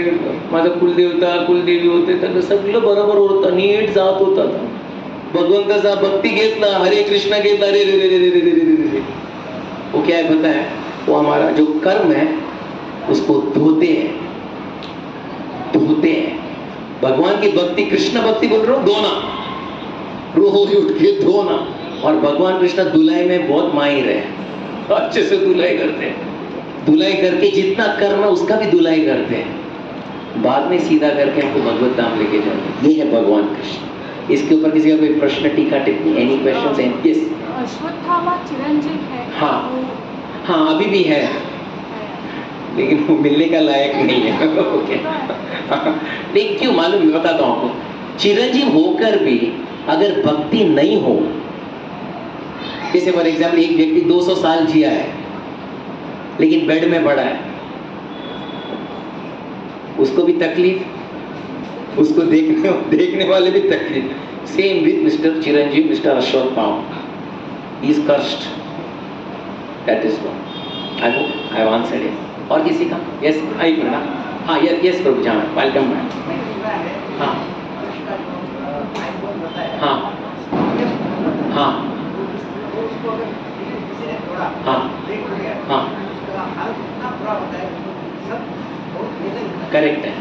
माझा कुलदेवता कुलदेवी होते तर सगळं बरोबर होतं, नीट जात होता, भगवंताचा भक्ती घेतला, हरे कृष्ण घेतला, रे रे रे रे रे रे रे, वो क्या है पता है? वो हमारा जो कर्म है उसको धोते हैं, धोते हैं। भगवान की भक्ति, कृष्ण भक्ति बोल रहा हूँ, धोना, रोज उठ के धोना। और भगवान कृष्ण धुलाई में बहुत माहिर है, अच्छे से धुलाई करते हैं, धुलाई करके जितना कर्म है उसका भी धुलाई करते हैं, बाद में सीधा करके हमको भगवत धाम लेके जाते हैं। ये है भगवान कृष्ण। इसके ऊपर किसी का कोई प्रश्न, टीका, टिप्पणी, एनी क्वेश्चंस? यस।
अश्वत्थामा चिरंजीव है।
हाँ हाँ, अभी भी है लेकिन वो मिलने का लायक नहीं है। ओके, लेकिन क्यों मालूम, बताता हूँ आपको। चिरंजीव होकर भी अगर भक्ति नहीं हो, जैसे फॉर एग्जाम्पल एक व्यक्ति 200 साल जिया है लेकिन बेड में पड़ा है, उसको भी तकलीफ, उसको देखने वाले भी तकलीफ। Same with mister Chiranjeev, mister Ashwatthama, he is cursed. That is wrong. I hope I have answered it. और किसी का? Yes, आई प्रभु। हाँ, yes प्रभु, जाना, वेलकम मैम। हाँ हाँ हाँ हाँ हाँ, करेक्ट है।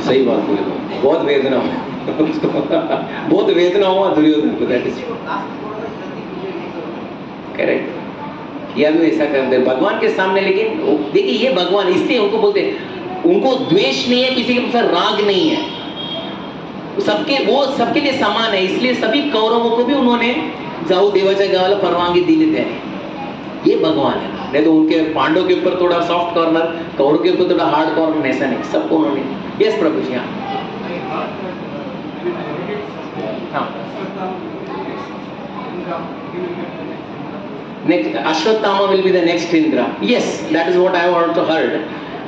सही बात बोले, बहुत वेदना हुआ उसको, बहुत वेदना हुआ दुर्योधन को। दैट इज करेक्ट, किया भी ऐसा कर दे भगवान के सामने। लेकिन देखिए ये भगवान, इसलिए उनको बोलते हैं, उनको द्वेष नहीं है, किसी के ऊपर राग नहीं है, वो सबके लिए समान है। इसलिए सभी कौरवों को भी उन्होंने जाऊ देवाच्या गावाला परवानगी दिली त्याने। ये भगवान है। नहीं तो उनके पांडव के ऊपर थोड़ा सॉफ्ट कॉर्नर, कौरव के ऊपर थोड़ा हार्ड कॉर्नर, ऐसा नहीं, सबको उन्होंने। यस प्रभु जी। हाँ, next Ashwatthama will be the next Indra. Yes, that is what I have also heard.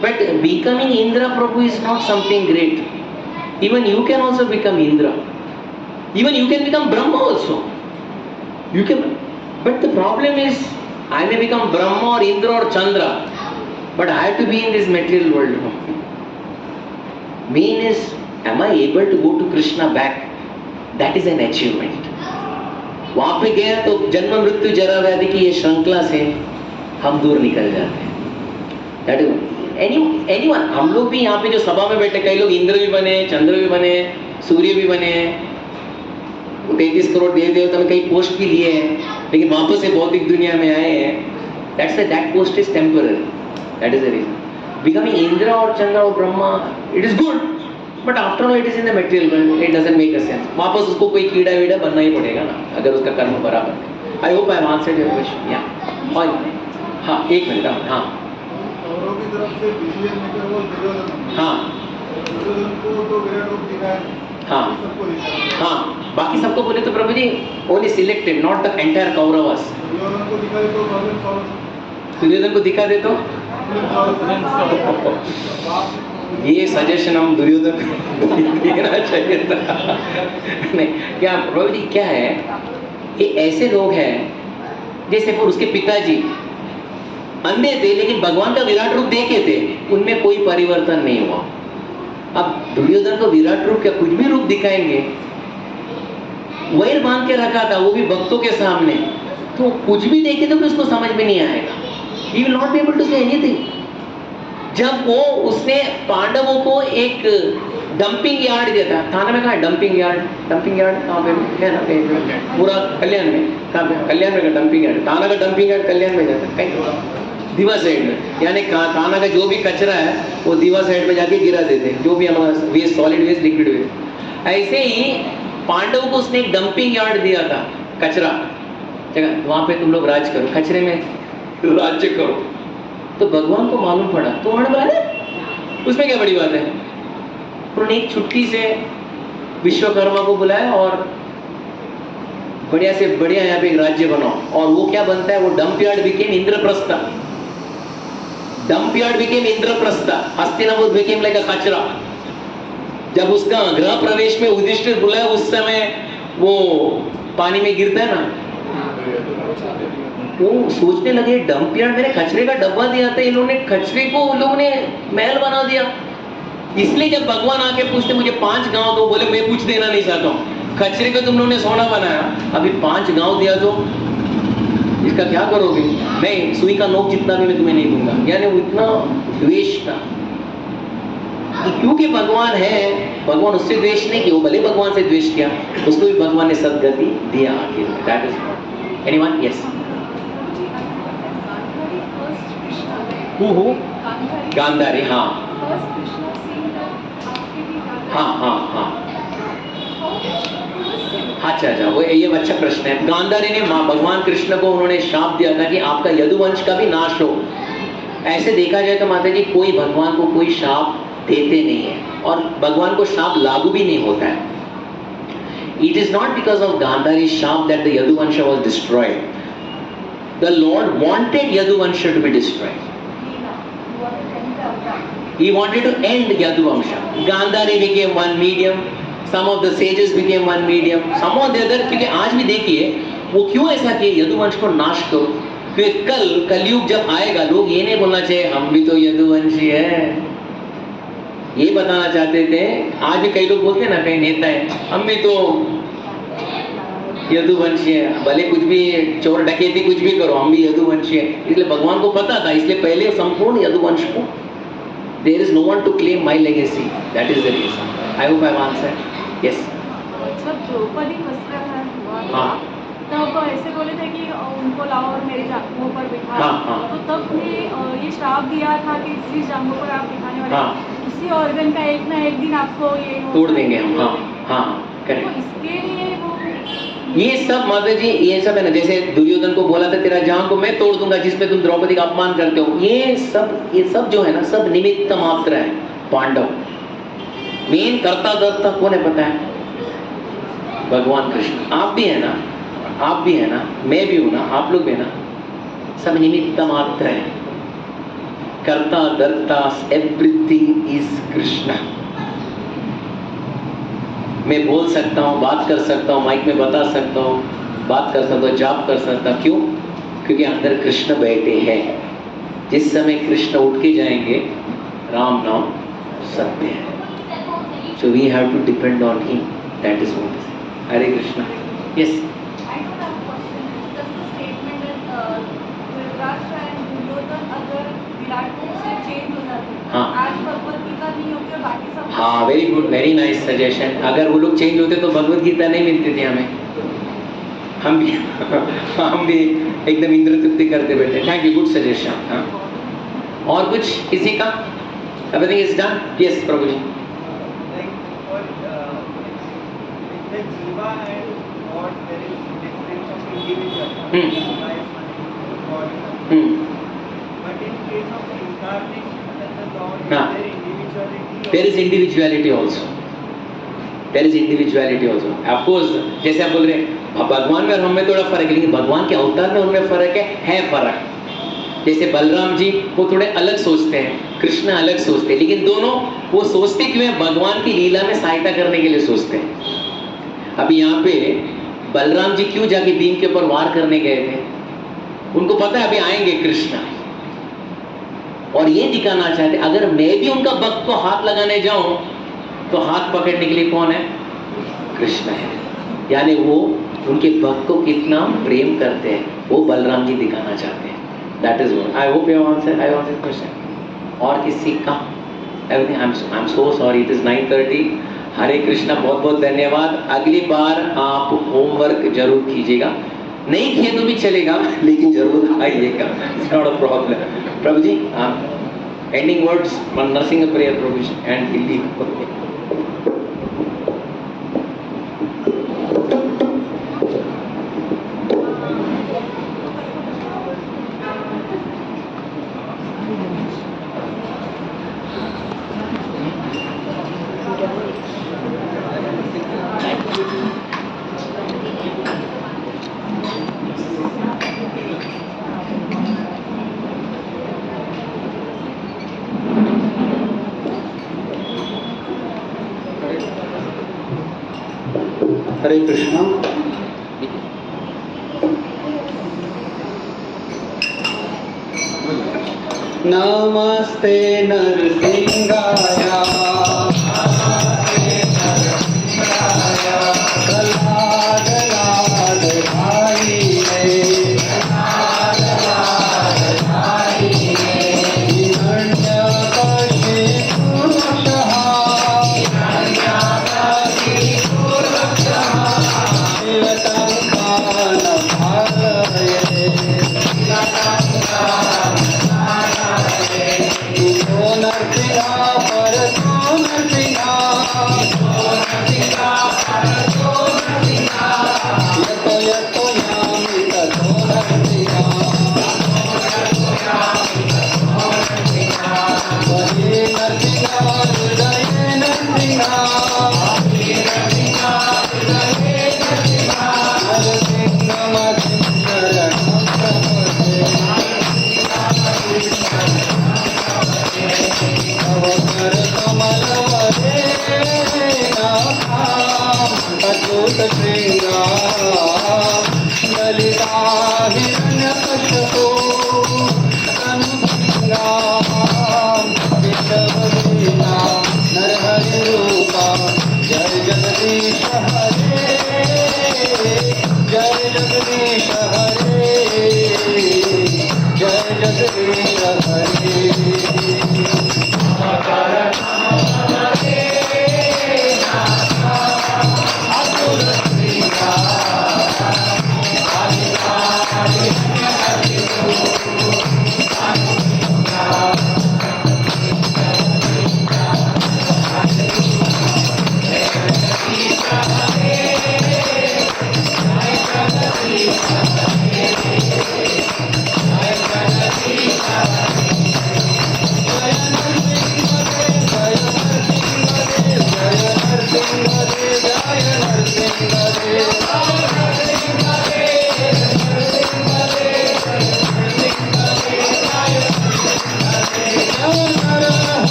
But becoming Indra Prabhu is not something great. Even you can also become Indra. Even you can become Brahma also. You can, but the problem is, I may become Brahma or Indra or Chandra, but I have to be in this material world. Main is, am I able to go to Krishna back? That is an achievement. वहां पे गया तो जन्म मृत्यु जरा व्याधि की ये श्रृंखला से हम दूर निकल जाते हैं। That is anyone. हम लोग भी यहाँ पे जो सभा में बैठे, कई लोग इंद्र भी बने, चंद्र भी बने, सूर्य भी बने, 33 करोड़ देवी देवता में कई पोस्ट भी लिए हैं, लेकिन वापस से भौतिक दुनिया में आए हैं। That post is temporary, that is the reason. Becoming Indra और चंद्र और Brahma, it is good, but after all it is in the material world, it doesn't make a sense. वापस उसको कोई कीड़ा वीड़ा बनना ही पड़ेगा ना, अगर उसका कर्म बराबर है। I hope I have answered your question. या और हाँ, एक मिनट, हाँ
कौरवों की तरफ से डिसीजन मेकर वो दुर्योधन।
हाँ
दुर्योधन को तो विराट रूप दिखाया,
हाँ
सबको दिखाया।
हाँ, बाकी सबको बोले तो प्रभु जी only selected, not the entire Kauravas.
Duryodhana को दिखाए तो प्रॉब्लम सॉल्व।
दुर्योधन को दिखा दे तो ये सजेशन हम दुर्योधन को देना चाहिए था। नहीं, क्या प्रभु जी क्या है, ये ऐसे लोग हैं जैसे फिर उसके पिताजी अंधे थे लेकिन भगवान का विराट रूप देखे थे, उनमें कोई परिवर्तन नहीं हुआ। अब दुर्योधन को विराट रूप क्या कुछ भी रूप दिखाएंगे, वैर बांध के रखा था वो भी भक्तों के सामने, तो कुछ भी देखे तो भी उसको समझ में नहीं आएगा। He will not be able to say anything। जब वो उसने पांडवों को एक डंपिंग यार्ड दिया था, थाना में कहा है डंपिंग यार्ड? डंपिंग यार्ड कहाँ पे है ना, कहीं पूरा कल्याण में, कहाँ पे कल्याण में का डंपिंग यार्ड, थाना का डंपिंग यार्ड कल्याण में जाता है कहीं दीवा साइड में, यानी थाना का जो भी कचरा है वो दीवा साइड में जाके गिरा देते हैं, जो भी हमारा waste, solid waste, liquid waste. ऐसे ही पांडवों को उसने एक डंपिंग यार्ड दिया था, कचरा जगह, वहां पे तुम लोग राज करो, कचरे में राज्य करो। तो भगवान को मालूम पड़ा, तो उन्होंने बोला उसमें क्या बड़ी बात है। उन्होंने एक छुट्टी से विश्वकर्मा को बुलाया और बढ़िया से बढ़िया यहाँ पे एक राज्य बनाओ, और वो क्या बनता है, वो dump yard became Indraprastha. Dump yard became Indraprastha, Hastinapur became like अ कचरा। जब उसका गृह प्रवेश में युधिष्ठिर बुलाया, उस समय वो पानी में गिरता है ना, वो सोचने लगे डंप यार्ड, मैंने कचरे का डब्बा दिया था, इन्होंने कचरे को उन लोगों ने महल बना दिया। इसलिए जब भगवान आके पूछते मुझे 5 गांव दो, बोले मैं कुछ देना नहीं चाहता हूँ, कचरे को तुम लोगों ने सोना बनाया, अभी 5 गांव दिया तो इसका क्या करोगे? नहीं, सुई का नोक जितना भी मैं तुम्हें नहीं दूंगा। यानी वो इतना द्वेष था, क्योंकि भगवान है, भगवान उससे द्वेष नहीं किया, वो भले भगवान से द्वेष किया, उसको भी भगवान ने सदगति दिया आखिर में। That is anyone? Yes. Gandhari, हाँ हाँ हाँ हाँ, अच्छा, वो ये अच्छा प्रश्न है। गांधारी ने भगवान कृष्ण को उन्होंने शाप दिया था कि आपका यदुवंश का भी नाश हो। ऐसे देखा जाए तो माता जी कोई भगवान को कोई शाप देते नहीं है, और भगवान को शाप लागू भी नहीं होता है। It is not because of Gandhari's shop that the Yaduvansha was destroyed. The Lord wanted Yaduvansha to be destroyed. He wanted to end Yaduvamsha. Gandhari became one medium. Some of the sages became one medium. Some of the other, क्योंकि आज भी देखिए वो क्यों ऐसा किए, यदुवंश को नाश करो, क्योंकि कलयुग जब आएगा लोग ये नहीं बोलना चाहिए हम भी तो यदुवंशी है, ये बताना चाहते थे। आज भी कई लोग बोलते हैं ना, कई नेता है हम भी तो यदुवंशी है, भले कुछ भी चोर डकैती कुछ भी करो हम भी यदुवंशी है। इसलिए भगवान को पता था, इसलिए पहले संपूर्ण यदुवंश को, there is no one to claim my legacy, that is the reason. I hope I have answered. Yes.
जब द्रौपदी वस्त्रहरण हुआ था,
हाँ।
तब ऐसे बोले थे कि उनको लाओ और मेरे जांघों पर बिठा।
हाँ, हाँ।
तो तब ये श्राप दिया था कि जिस जांघों पर आप बिठाने वाले
हाँ।
उसी ऑर्गन का एक ना एक दिन आपको ये
तोड़ देंगे हम। हाँ हाँ,
तो
करेक्ट।
इसके लिए वो
ये सब माता जी, ये सब है ना, जैसे दुर्योधन को बोला था तेरा जांघ को मैं तोड़ दूंगा जिसमें तुम द्रौपदी का अपमान करते हो, ये सब जो है ना, सब निमित्त मात्र है। पांडव मेन कर्ता दर्ता कौन है पता है? भगवान कृष्ण। आप भी है ना, आप भी है ना, मैं भी हूं ना, आप लोग भी है ना, सब निमित्त मात्र है। कर्ता दर्ता एवरीथिंग इज कृष्ण। मैं बोल सकता हूँ, बात कर सकता हूँ, माइक में बता सकता हूँ, बात कर सकता हूँ, जाप कर सकता हूँ। क्यों? क्योंकि अंदर कृष्ण बैठे हैं। जिस समय कृष्ण उठ के जाएंगे, राम नाम सत्य है। So we have to depend on him. That is what is. Hare Krishna. Yes.
I don't have a question. Just the statement that Dhritarashtra and Duryodhan अगर विराट रूप से नहीं होती और बाकी सब
हाँ, very good, very nice suggestion. अगर वो लोग चेंज होते तो भगवत गीता नहीं मिलती थी हमें, हम भी एकदम इंद्र तृप्ति करते बैठे। Thank you, good suggestion. हाँ, और कुछ किसी का? Everything is done? यस प्रभु ji. There is individuality also. There is individuality also. Of course, जैसे आप बोल रहे हैं भगवान में और हम में थोड़ा फर्क है, लेकिन भगवान के अवतार में उनमें फर्क है फर्क। जैसे बलराम जी वो थोड़े अलग सोचते हैं, कृष्ण अलग सोचते हैं, लेकिन दोनों वो सोचते क्यों है? भगवान की लीला में सहायता करने के लिए सोचते हैं। अभी यहाँ पे बलराम जी क्यों जाके भीम के ऊपर वार करने गए थे? उनको पता है अभी आएंगे कृष्ण, और ये दिखाना चाहते अगर मैं भी उनका भक्त को हाथ लगाने जाऊं तो हाथ पकड़ने के लिए कौन है? कृष्ण है। यानी वो उनके भक्त को कितना प्रेम करते हैं, वो बलराम जी दिखाना चाहते हैं। That is what I hope you answer question. और किसी का? Everything I am so sorry, it is 9:30। हरे कृष्णा, बहुत बहुत धन्यवाद। अगली बार आप होमवर्क जरूर कीजिएगा, नहीं किए तो भी चलेगा, लेकिन जरूर आइएगा, नॉट अ प्रॉब्लम। प्रभु जी, आप एंडिंग वर्ड्स, नरसिंह प्रेयर प्रभु जी एंड हिंदी।
हरे कृष्णा। नमस्ते नरसिंहाय, प्रहलाद लाड भाई रे,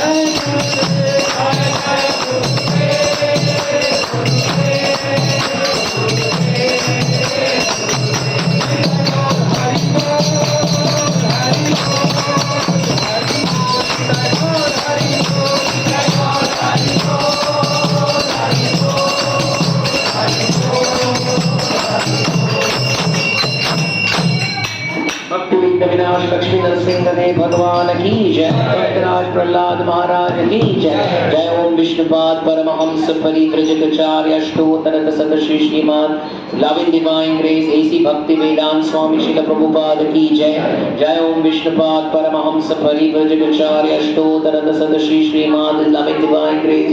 जय
भक्ति विघ्न विनाश लक्ष्मी नरसिंह देव भगवान की जय। भक्तराज प्रहलाद महाराज की जय। जय ओम विष्णुपाद परमहंस परिव्रजकाचार्य अष्टोत्तर शत श्री श्रीमान लविंग डिवाइन ग्रेस एसी भक्ति वेदांत स्वामी श्रील प्रभुपाद की जय। जय ओम विष्णुपाद परमहंस परिव्रजकाचार्य अष्टोत्तर शत श्री श्रीमान लविंग डिवाइन ग्रेस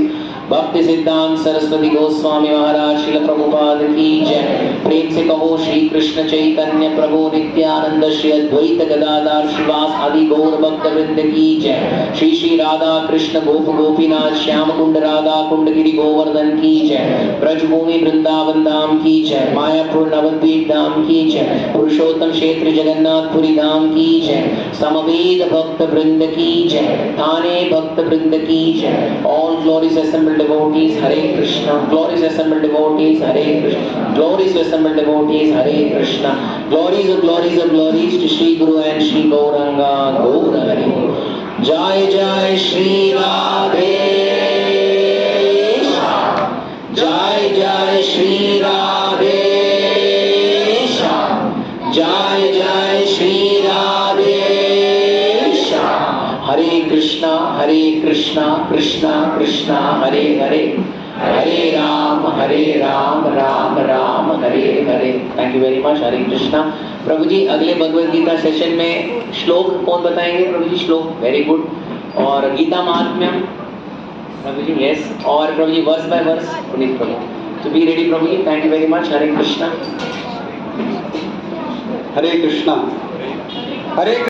भक्ति सिद्धांत सरस्वती गोस्वामी महाराज श्रील प्रभुपाद की जय। प्रेम से कहो श्री कृष्ण चैतन्य प्रभु नित्यानंद श्री अद्वैत गदाधर श्रीवास आदि गौर भक्त वृंद की जय। श्री श्री राधा कृष्ण गोप गोपीनाथ श्याम कुंड राधा कुंड गिरि गोवर्धन की जय। ब्रजभूमि वृंदावन धाम की जय। मायापुर नवद्वीप धाम की जय। पुरुषोत्तम क्षेत्र जगन्नाथपुरी धाम की जय। समवेद भक्त वृंद की जय। थाने भक्त वृंद की जय। All glories assembled devotees Hare Krishna. Glories assembled devotees Hare Krishna. Glories assembled devotees Hare Krishna. Glories of glories of glories to Shri Guru and Shri Gauranga Gaur Hari. Jai Jai Shri Radhe. Jai Jai Shri Radhe. Jai Jai Shri Radhe. Hare Krishna Krishna Krishna Hare Hare Hare Ram Ram Ram Hare Hare। Thank you very much. Hare Krishna. प्रभु जी अगले Bhagavad Gita session में श्लोक कौन बताएंगे? प्रभु जी श्लोक very good. और गीता महात्म्यम प्रभु ji yes. और प्रभु ji verse by verse Puneet प्रभु। तो बी रेडी प्रभु ji. Thank you very much. Hare Krishna.
Hare Krishna. Hare